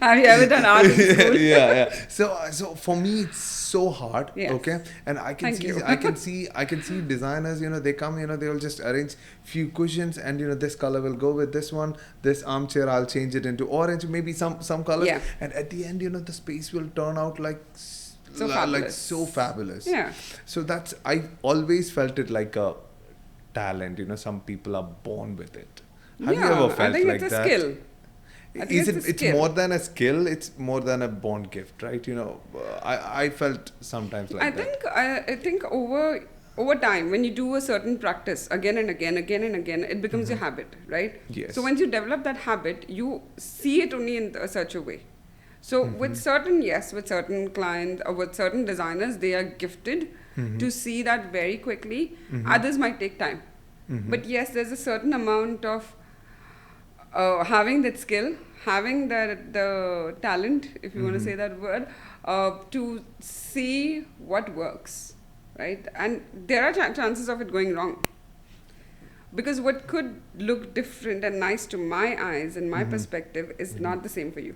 Have you ever done art in school? Yeah. So for me, it's so hard, okay? And I can see designers, they come, they will just arrange few cushions, and this color will go with this one. This armchair, I'll change it into orange, maybe some colors, and at the end, the space will turn out like so fabulous. Yeah. So I always felt it like a talent. Some people are born with it. Have you ever felt like that? I think it's a skill. It's more than a skill, it's more than a born gift, right? I felt sometimes like that. I think over time, when you do a certain practice again and again, it becomes your habit, right? Yes. So once you develop that habit, you see it only in such a way. So with certain clients or with certain designers, they are gifted to see that very quickly. Others might take time. But yes, there's a certain amount of having that skill, having the talent, if you want to say that word, to see what works, right? And there are chances of it going wrong. Because what could look different and nice to my eyes and my perspective is not the same for you.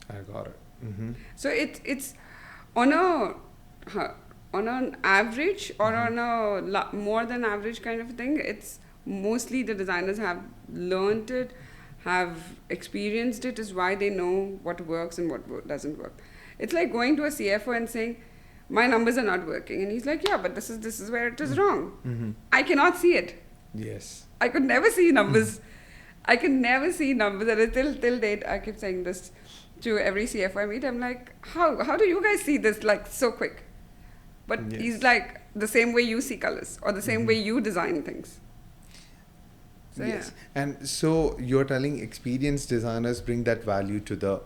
I got it. So it's on an average or on a more than average kind of thing, it's mostly the designers have learned it, have experienced it, is why they know what works and what doesn't work. It's like going to a CFO and saying, my numbers are not working. And he's like, yeah, but this is where it is wrong. I cannot see it. Yes. I could never see numbers. I can never see numbers. And till date, I keep saying this to every CFO I meet. I'm like, how do you guys see this like so quick? But he's like, the same way you see colors or the same way you design things. So, yes. And so you're telling experienced designers bring that value to the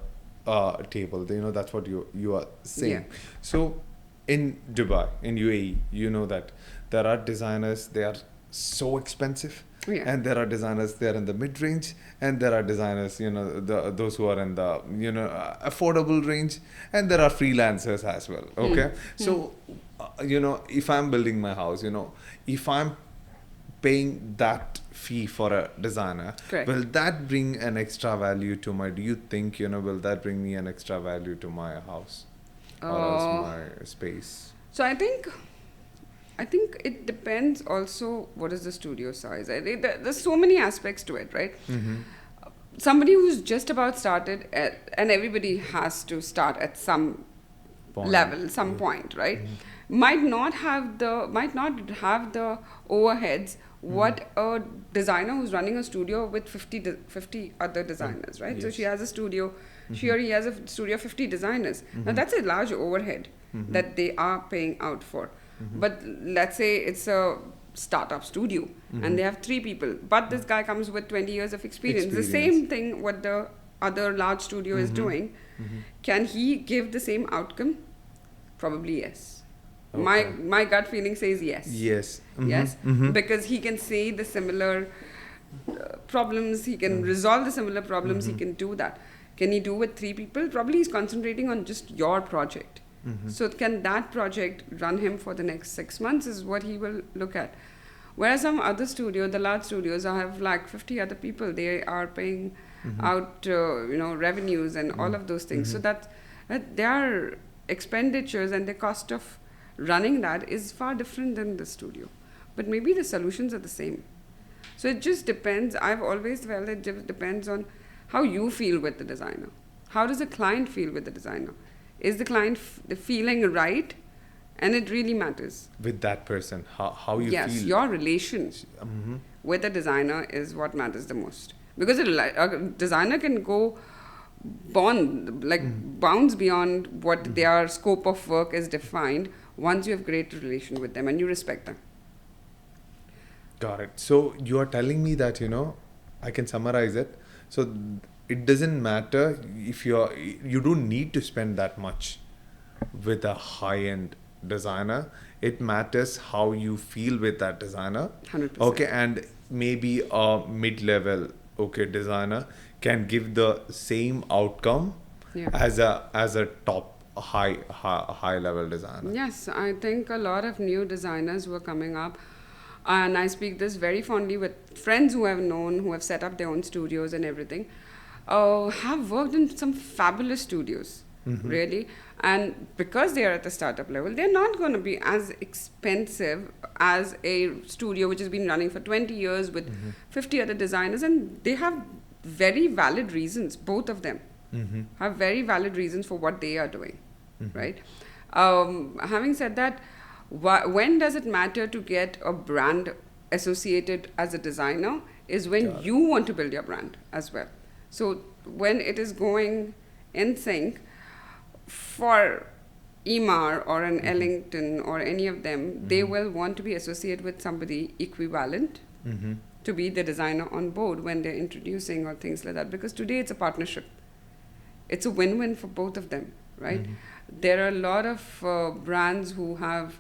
table. You know, that's what you are saying. Yeah. So in Dubai, in UAE, you know that there are designers, they are so expensive. Yeah. And there are designers, they are in the mid-range, and there are designers, you know, those who are in the, you know, affordable range, and there are freelancers as well. Okay. So, you know, if I'm building my house, you know, if I'm paying that fee for a designer, Correct. will that bring an extra value to my, do you think, you know, will that bring me an extra value to my house or else my space? So I think it depends also what is the studio size. There's so many aspects to it, right? Somebody who's just about started and everybody has to start at some level, some point, right? Might not have the overheads what a designer who's running a studio with 50 other designers, right? So she has a studio, she or he has a studio of 50 designers. Now that's a large overhead that they are paying out for. But let's say it's a startup studio and they have 3 people, but this guy comes with 20 years of experience. The same thing what the other large studio is doing. Can he give the same outcome? Probably yes. Okay. My gut feeling says yes. Yes. Yes, because he can see the similar problems, he can resolve the similar problems, he can do that. Can he do with 3 people? Probably he's concentrating on just your project. So can that project run him for the next 6 months is what he will look at. Whereas some other studio, the large studios, I have like 50 other people, they are paying out you know, revenues and all of those things. So that their expenditures and the cost of running that is far different than the studio. But maybe the solutions are the same. So it just depends. I've always felt it depends on how you feel with the designer. How does the client feel with the designer? Is the client the feeling right? And it really matters. With that person, how you feel. Yes, your relation with the designer is what matters the most. Because a designer can go bounds beyond what their scope of work is defined once you have great relation with them and you respect them. Got it. So you are telling me that, you know, I can summarize it. So it doesn't matter if you don't need to spend that much with a high-end designer. It matters how you feel with that designer. 100%. Okay, and maybe a mid-level designer can give the same outcome as a top high level designer. Yes, I think a lot of new designers who are coming up, and I speak this very fondly with friends who I've known who have set up their own studios and everything, have worked in some fabulous studios, really. And because they are at the startup level, they're not going to be as expensive as a studio which has been running for 20 years with 50 other designers, and they have very valid reasons, both of them have very valid reasons for what they are doing, right? Having said that, when does it matter to get a brand associated as a designer is when you want to build your brand as well. So when it is going in sync, for Emaar or an Ellington or any of them, they will want to be associated with somebody equivalent to be the designer on board when they're introducing or things like that. Because today it's a partnership. It's a win-win for both of them, right? There are a lot of brands who have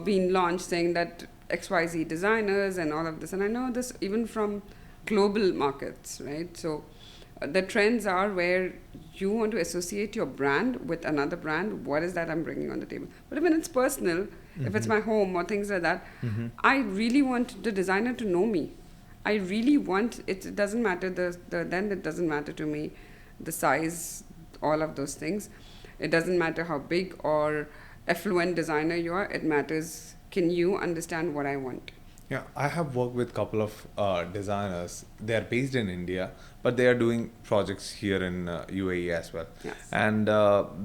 been launched saying that XYZ designers and all of this. And I know this even from global markets, right? So the trends are where you want to associate your brand with another brand. What is that I'm bringing on the table? But when it's personal, if it's my home or things like that, I really want the designer to know me. I really want, it doesn't matter, then it doesn't matter to me, the size, all of those things. It doesn't matter how big or affluent designer you are. It matters, can you understand what I want? Yeah, I have worked with a couple of designers. They are based in India, but they are doing projects here in UAE as well. Yes. And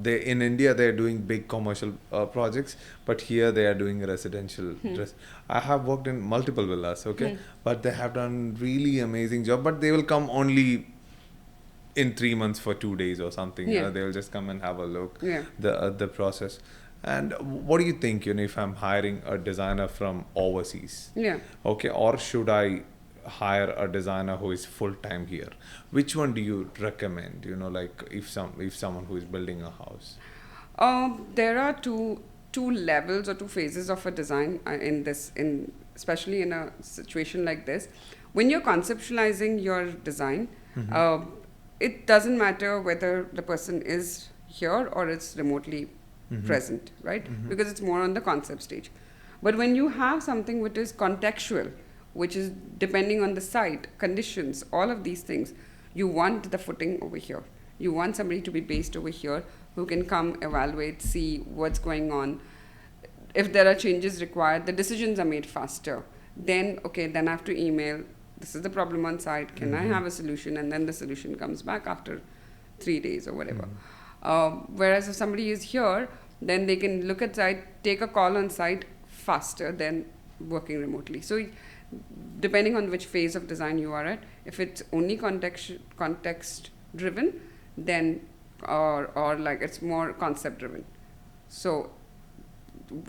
they in India they are doing big commercial projects, but here they are doing residential. I have worked in multiple villas, okay, but they have done really amazing job. But they will come only in 3 months for 2 days or something. You Yeah. know, they will just come and have a look. Yeah. The process. And what do you think? You know, if I'm hiring a designer from overseas, Yeah. okay, or should I hire a designer who is full time here? Which one do you recommend? You know, like if someone who is building a house. There are two levels or two phases of a design in especially in a situation like this. When you're conceptualizing your design, it doesn't matter whether the person is here or it's remotely present, right? Because it's more on the concept stage. But when you have something which is contextual, which is depending on the site, conditions, all of these things, you want the footing over here. You want somebody to be based over here who can come, evaluate, see what's going on. If there are changes required, the decisions are made faster. Then I have to email, this is the problem on site, can I have a solution? And then the solution comes back after 3 days or whatever. Whereas if somebody is here, then they can look at site, take a call on site faster than working remotely. So depending on which phase of design you are at, if it's only context driven, then or like it's more concept driven. So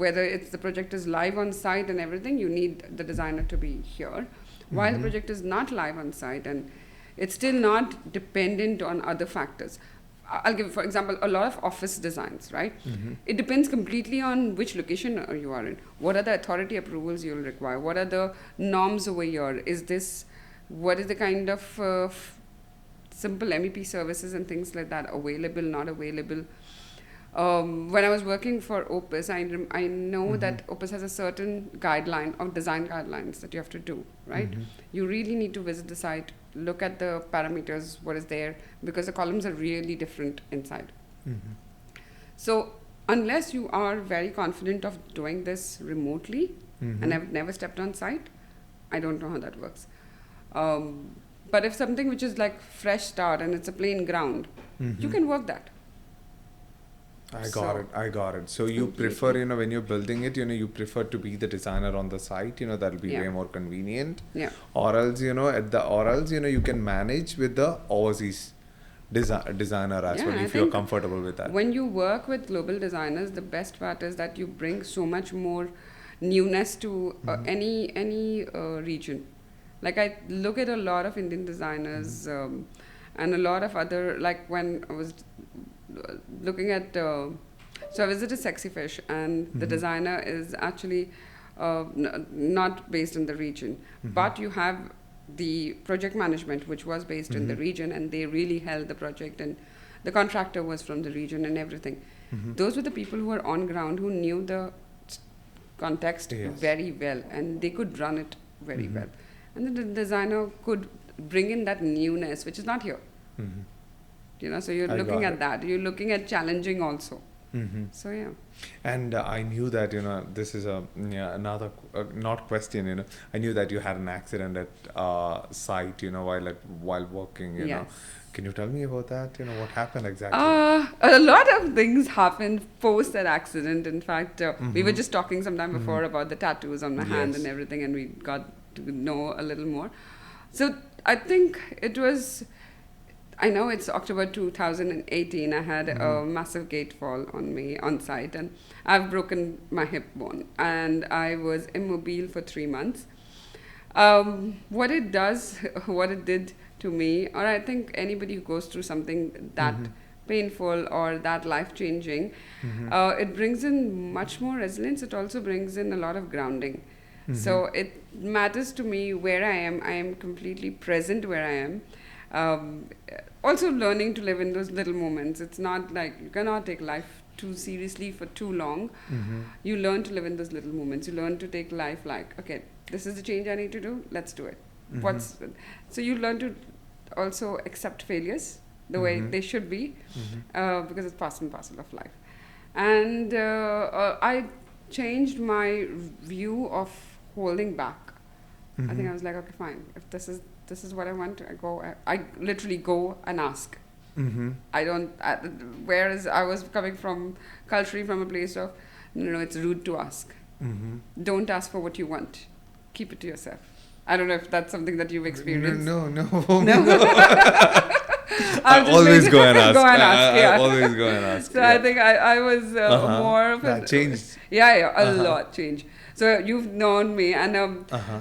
whether it's the project is live on site and everything, you need the designer to be here. While the project is not live on site and it's still not dependent on other factors. I'll give, for example, a lot of office designs, right? It depends completely on which location you are in. What are the authority approvals you'll require? What are the norms over here? What is the kind of simple MEP services and things like that available, not available? When I was working for Opus, I know that Opus has a certain guideline of design guidelines that you have to do, right? You really need to visit the site, look at the parameters, what is there, because the columns are really different inside. So unless you are very confident of doing this remotely, and I've never stepped on site, I don't know how that works. But if something which is like fresh start and it's a plain ground, you can work that. I got it. So you prefer, you know, when you're building it, you know, you prefer to be the designer on the site, you know, that'll be way more convenient. Yeah. Or else, you know, you can manage with the overseas designer as well, if you're comfortable with that. When you work with global designers, the best part is that you bring so much more newness to any region. Like I look at a lot of Indian designers and a lot of other, like when I was looking at so I visited Sexy Fish and the designer is actually not based in the region, but you have the project management which was based in the region, and they really held the project, and the contractor was from the region and everything. Those were the people who were on ground, who knew the context very well, and they could run it very well, and the designer could bring in that newness which is not here. You know, so you're looking at that. You're looking at challenging also. So yeah. And I knew that, you know, this is another not question. You know, I knew that you had an accident at site. You know, while working. You know, can you tell me about that? You know, what happened exactly? A lot of things happened post that accident. In fact, we were just talking sometime before about the tattoos on my hand and everything, and we got to know a little more. So I think it was. I know it's October 2018. I had a massive gate fall on me on site, and I've broken my hip bone, and I was immobile for 3 months. What it did to me, or I think anybody who goes through something that painful or that life-changing, it brings in much more resilience. It also brings in a lot of grounding. So it matters to me where I am. I am completely present where I am. Also learning to live in those little moments. It's not like you cannot take life too seriously for too long. You learn to live in those little moments. You learn to take life like, okay, this is the change I need to do, let's do it. So you learn to also accept failures the way they should be, because it's part and parcel of life. And I changed my view of holding back. I think I was like, okay, fine. If this is what I want, I literally go and ask. I don't. Whereas I was coming from culturally from a place of, no, it's rude to ask. Don't ask for what you want. Keep it to yourself. I don't know if that's something that you've experienced. No. I always go and ask. Yeah. I always go and ask. So I think I was more of that changed. Yeah, a lot changed. So you've known me, and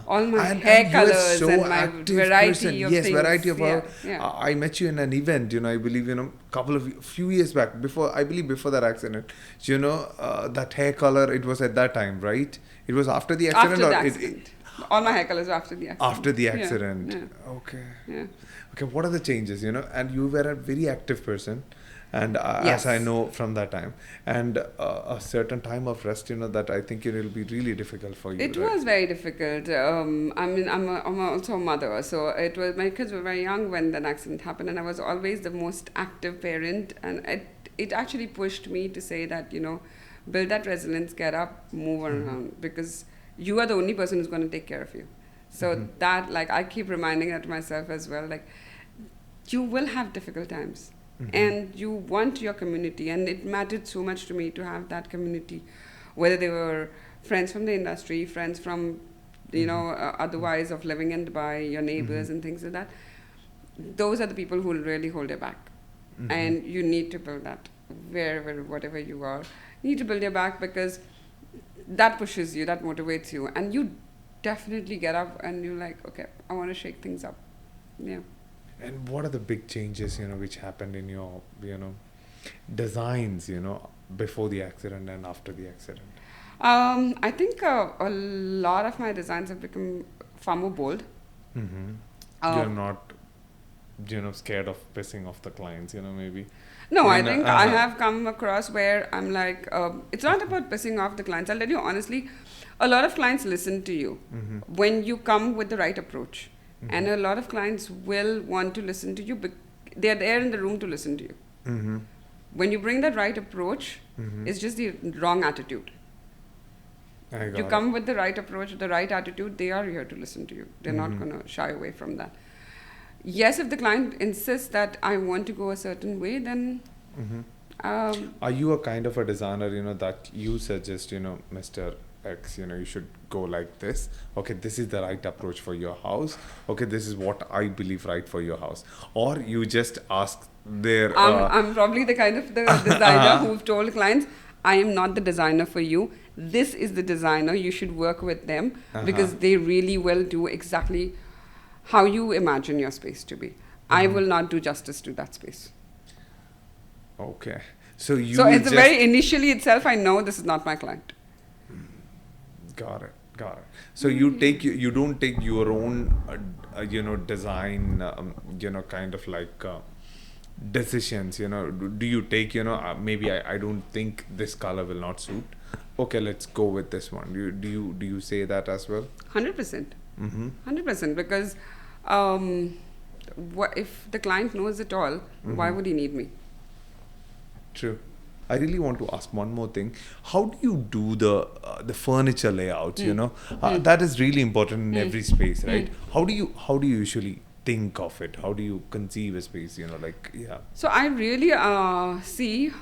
all my hair and colors so and my variety person. of yes, things. variety of Yeah. I met you in an event, I believe, few years back, before that accident. That hair color, it was at that time, right? It was after the accident? After the accident. All my hair colors were after the accident. After the accident. Yeah. Okay. Yeah. Okay, what are the changes, And you were a very active person. And Yes. as I know from that time, and a certain time of rest, that I think it will be really difficult for you. It was very difficult. I'm also a mother, so my kids were very young when that accident happened, and I was always the most active parent, and it actually pushed me to say that, build that resilience, get up, move around, because you are the only person who's going to take care of you. So that, I keep reminding that to myself as well, you will have difficult times. And you want your community, and it mattered so much to me to have that community, whether they were friends from the industry, friends from, otherwise of living in Dubai, your neighbors and things like that. Those are the people who will really hold you back. And you need to build that whatever you are. You need to build your back, because that pushes you, that motivates you. And you definitely get up and you're like, okay, I want to shake things up. Yeah. And what are the big changes, which happened in your, designs, before the accident and after the accident? I think a lot of my designs have become far more bold. You're not, scared of pissing off the clients, maybe? No, I think I have come across where I'm like, it's not about pissing off the clients. I'll tell you honestly, a lot of clients listen to you when you come with the right approach. And a lot of clients will want to listen to you, but they're there in the room to listen to you. When you bring that right approach, it's just the wrong attitude. You come with the right approach, the right attitude, they are here to listen to you. They're not going to shy away from that. Yes, if the client insists that I want to go a certain way, then... are you a kind of a designer, that you suggest, Mr. X, you should go like this. Okay, this is the right approach for your house. Okay, this is what I believe right for your house. Or you just ask their... I'm probably the kind of the designer who've told clients, I am not the designer for you. This is the designer. You should work with them because they really will do exactly how you imagine your space to be. I will not do justice to that space. Okay. So it's very initially itself, I know this is not my client. Got it. So you don't take your own, design, kind of like decisions. Do you take, maybe I don't think this color will not suit. Okay, let's go with this one. Do you say that as well? 100%. 100%, because if the client knows it all, why would he need me? True. I really want to ask one more thing. How do you do the furniture layout? That is really important in every space, right? How do you usually think of it? How do you conceive a space? So I really see.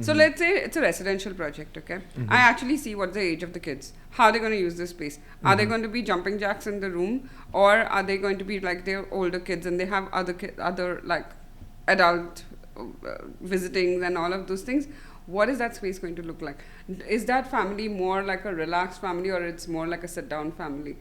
So let's say it's a residential project, okay? I actually see what's the age of the kids. How are they going to use this space? Are they going to be jumping jacks in the room, or are they going to be like they're older kids and they have other like adult visitings and all of those things? What is that space going to look like? Is that family more like a relaxed family, or it's more like a sit-down family?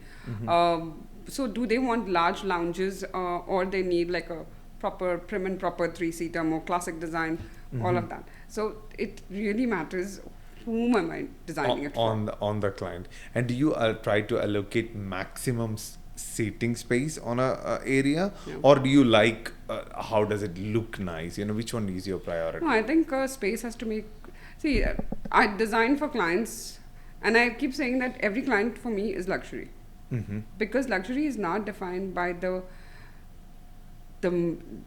So do they want large lounges, or they need like a proper prim and proper 3-seater, more classic design, all of that? So it really matters whom am I designing it for. On the client. And do you try to allocate maximum seating space on a area, or do you like how does it look nice? Which one is your priority? No, I think space has to make... See, I design for clients, and I keep saying that every client for me is luxury. Because luxury is not defined by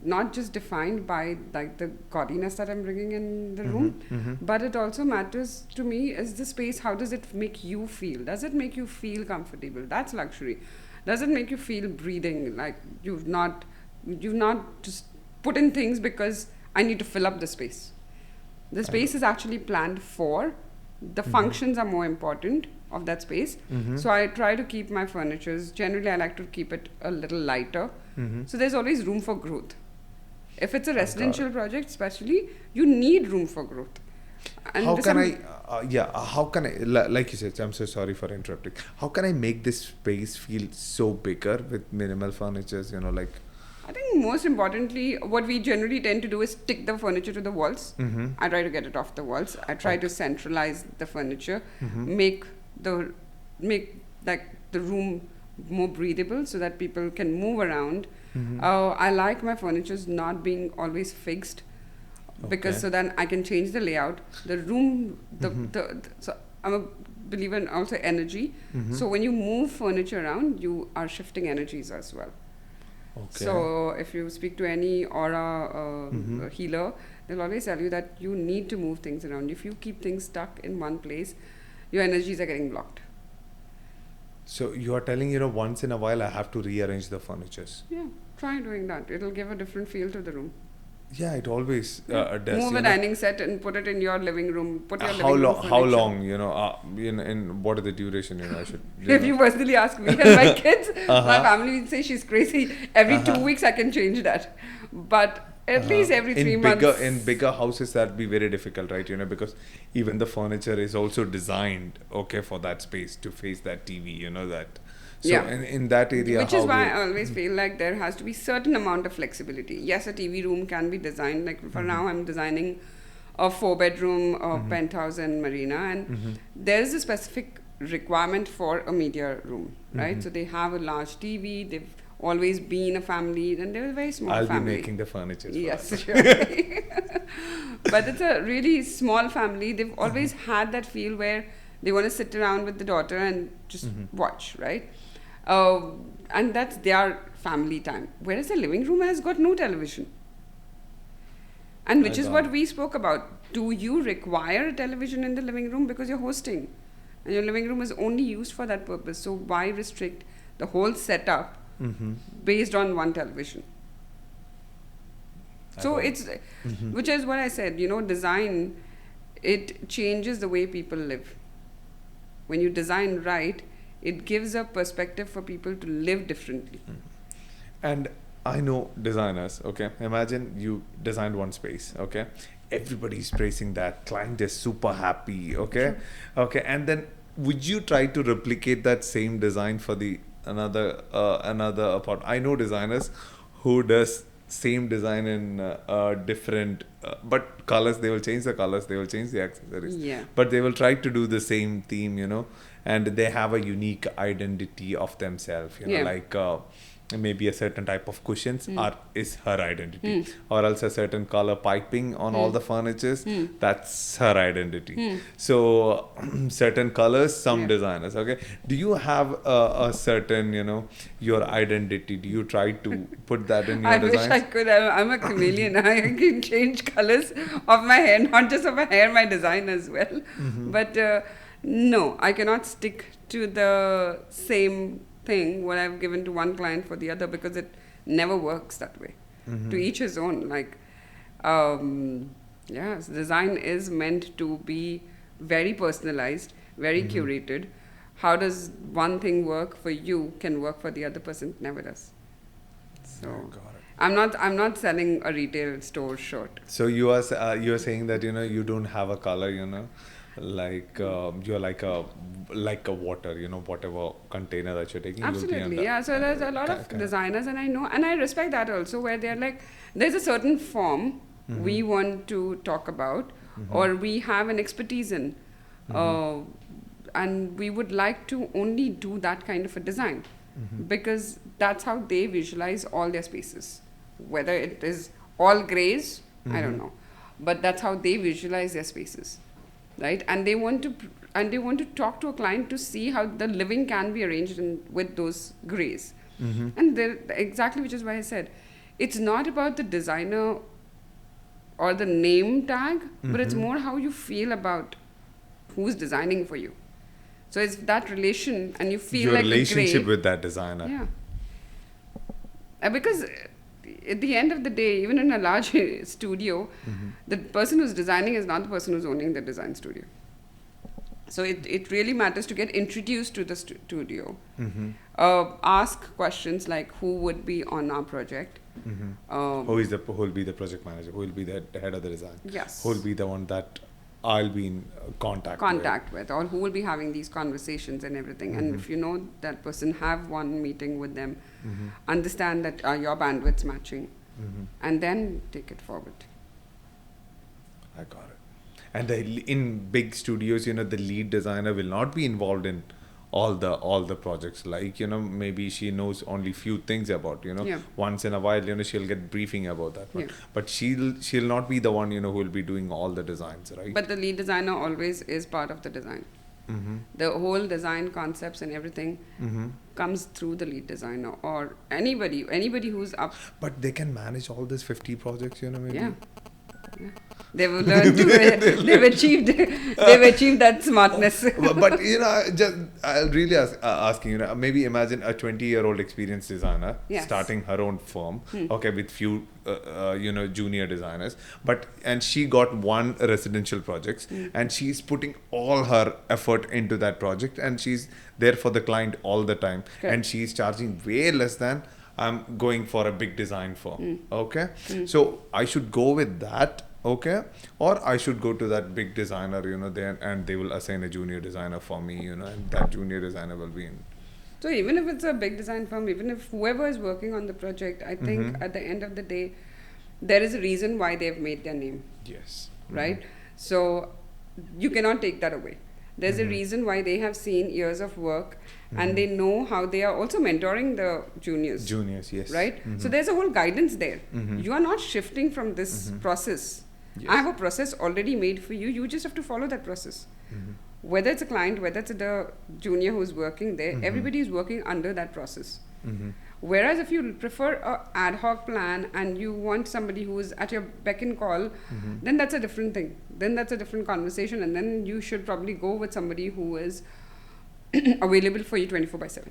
not just defined by like the gaudiness that I'm bringing in the room, but it also matters to me is the space. How does it make you feel? Does it make you feel comfortable? That's luxury. doesn't make you feel breathing, like you've not just put in things because I need to fill up the space. The space is actually planned for, the functions are more important of that space. So I try to keep my furnitures, generally I like to keep it a little lighter. So there's always room for growth. If it's a residential project especially, you need room for growth. And how can like you said, I'm so sorry for interrupting. How can I make this space feel so bigger with minimal furnitures, like? I think most importantly, what we generally tend to do is stick the furniture to the walls. I try to get it off the walls. I try to centralize the furniture, make the room more breathable so that people can move around. I like my furnitures not being always fixed, because so then I can change the layout. The room, so I'm a believer in also energy. So when you move furniture around, you are shifting energies as well. So if you speak to any aura healer, they'll always tell you that you need to move things around. If you keep things stuck in one place, your energies are getting blocked. So you are telling, once in a while I have to rearrange the furnitures. Yeah, try doing that. It'll give a different feel to the room. Yeah, it always does. Move a dining set and put it in your living room. Put your how living room long? How long? In what is the duration? I should. If you personally ask me and my kids, my family would say she's crazy. Every 2 weeks I can change that, but at least every 3 months. In bigger houses, that'd be very difficult, right? Because even the furniture is also designed for that space to face that TV. That. So in that area, which is why I always feel like there has to be certain amount of flexibility. Yes, a TV room can be designed. Like for now, I'm designing a 4-bedroom penthouse in Marina, and there's a specific requirement for a media room, right? So they have a large TV. They've always been a family, and they're a very small family. I'll be making the furniture. Yes, sure. But it's a really small family. They've always had that feel where they want to sit around with the daughter and just watch, right? And that's their family time. Whereas the living room has got no television. And which is what we spoke about. Do you require a television in the living room? Because you're hosting. And your living room is only used for that purpose. So why restrict the whole setup based on one television? So it's, which is what I said, design, it changes the way people live. When you design right, it gives a perspective for people to live differently. And I know designers, imagine you designed one space, everybody's praising that, client is super happy, and then would you try to replicate that same design for the another apartment? I know designers who does same design in different but colors. They will change the colors, they will change the accessories, but they will try to do the same theme, and they have a unique identity of themselves, like maybe a certain type of cushions is her identity, or else a certain color piping on all the furnitures, that's her identity. So certain colors, some designers. Do you have a certain your identity? Do you try to put that in your designs? I wish I could. I'm a chameleon. I can change colors of my hair, not just of my hair, my design as well. But no, I cannot stick to the same thing what I've given to one client for the other, because it never works that way. To each his own. Like, design is meant to be very personalized, very curated. How does one thing work for you can work for the other person? It never does. So I'm not selling a retail store shirt. So you are saying that you don't have a color, like you're like a water, whatever container that you're taking. Absolutely, yeah. So there's a lot of designers, and I know, and I respect that also, where they're like, there's a certain form we want to talk about, or we have an expertise in, and we would like to only do that kind of a design, because that's how they visualize all their spaces. Whether it is all grays, I don't know, but that's how they visualize their spaces. Right, and they want to talk to a client to see how the living can be arranged with those grays, and exactly, which is why I said it's not about the designer or the name tag, but it's more how you feel about who's designing for you. So it's that relation, and you feel Your like relationship the gray. with that designer. Yeah. Because at the end of the day, even in a large studio, the person who's designing is not the person who's owning the design studio. So it really matters to get introduced to the studio. Ask questions like, who would be on our project? Who will be the project manager? Who will be the head of the design? Yes. Who will be the one that I'll be in contact with, or who will be having these conversations and everything. And if you know that person, have one meeting with them, understand that your bandwidth's matching, and then take it forward. I got it. And in big studios, the lead designer will not be involved in all the projects. Like, maybe she knows only few things about, Yeah. once in a while, she'll get briefing about that one. Yeah. But she'll not be the one, who will be doing all the designs, right? But the lead designer always is part of the design. The whole design concepts and everything comes through the lead designer, or anybody who's up. But they can manage all these 50 projects, maybe. Yeah. They will learn to. They've achieved that smartness. but I'll really asking, maybe imagine a 20-year-old experienced designer starting her own firm, okay, with few junior designers, and she got one residential projects, and she's putting all her effort into that project, and she's there for the client all the time. Correct. And she's charging way less than I'm going for a big design firm. Okay, so I should go with that. Okay, or I should go to that big designer, there, and they will assign a junior designer for me, and that junior designer will be in. So even if it's a big design firm, even if whoever is working on the project, I think at the end of the day, there is a reason why they've made their name. Yes. Right? So you cannot take that away. There's a reason why they have seen years of work, and they know how they are also mentoring the juniors. Juniors, yes. Right? So there's a whole guidance there. You are not shifting from this process. Yes. I have a process already made for you. You just have to follow that process. Whether it's a client, whether it's the junior who's working there, everybody is working under that process. Whereas if you prefer an ad hoc plan and you want somebody who is at your beck and call, then that's a different thing. Then that's a different conversation, and then you should probably go with somebody who is available for you 24/7.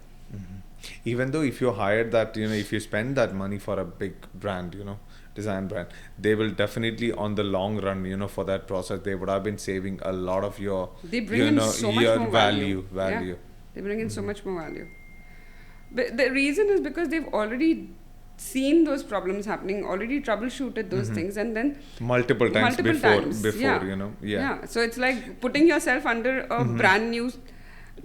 Even though if you hired that, if you spend that money for a big brand, design brand, they will definitely on the long run, for that process, they would have been saving a lot of your, They bring in so much more value. Yeah, they bring in so much more value. But the reason is because they've already seen those problems happening, already troubleshooted those things, and then multiple times before, yeah. Yeah. So it's like putting yourself under a brand new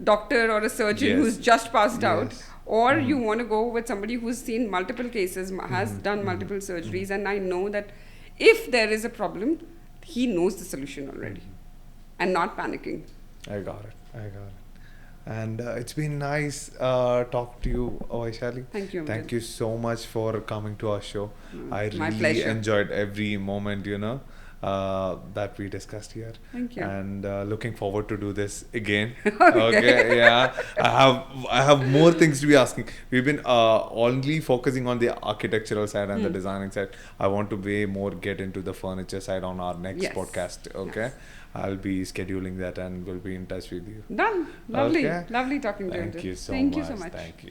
doctor or a surgeon who's just passed out, or you want to go with somebody who's seen multiple cases, has done multiple surgeries, and I know that if there is a problem, he knows the solution already, and not panicking. I got it. And it's been nice talk to you, Vaishali. Thank you. Thank you so much for coming to our show. I My really pleasure. enjoyed every moment, that we discussed here. Thank you. And looking forward to do this again. Okay. Yeah. I have more things to be asking. We've been only focusing on the architectural side and the designing side. I want to way more get into the furniture side on our next podcast. Okay. Yes. I'll be scheduling that and we'll be in touch with you. Done. Lovely. Okay. Lovely talking to you. Thank you so Thank much. you so much. Thank you.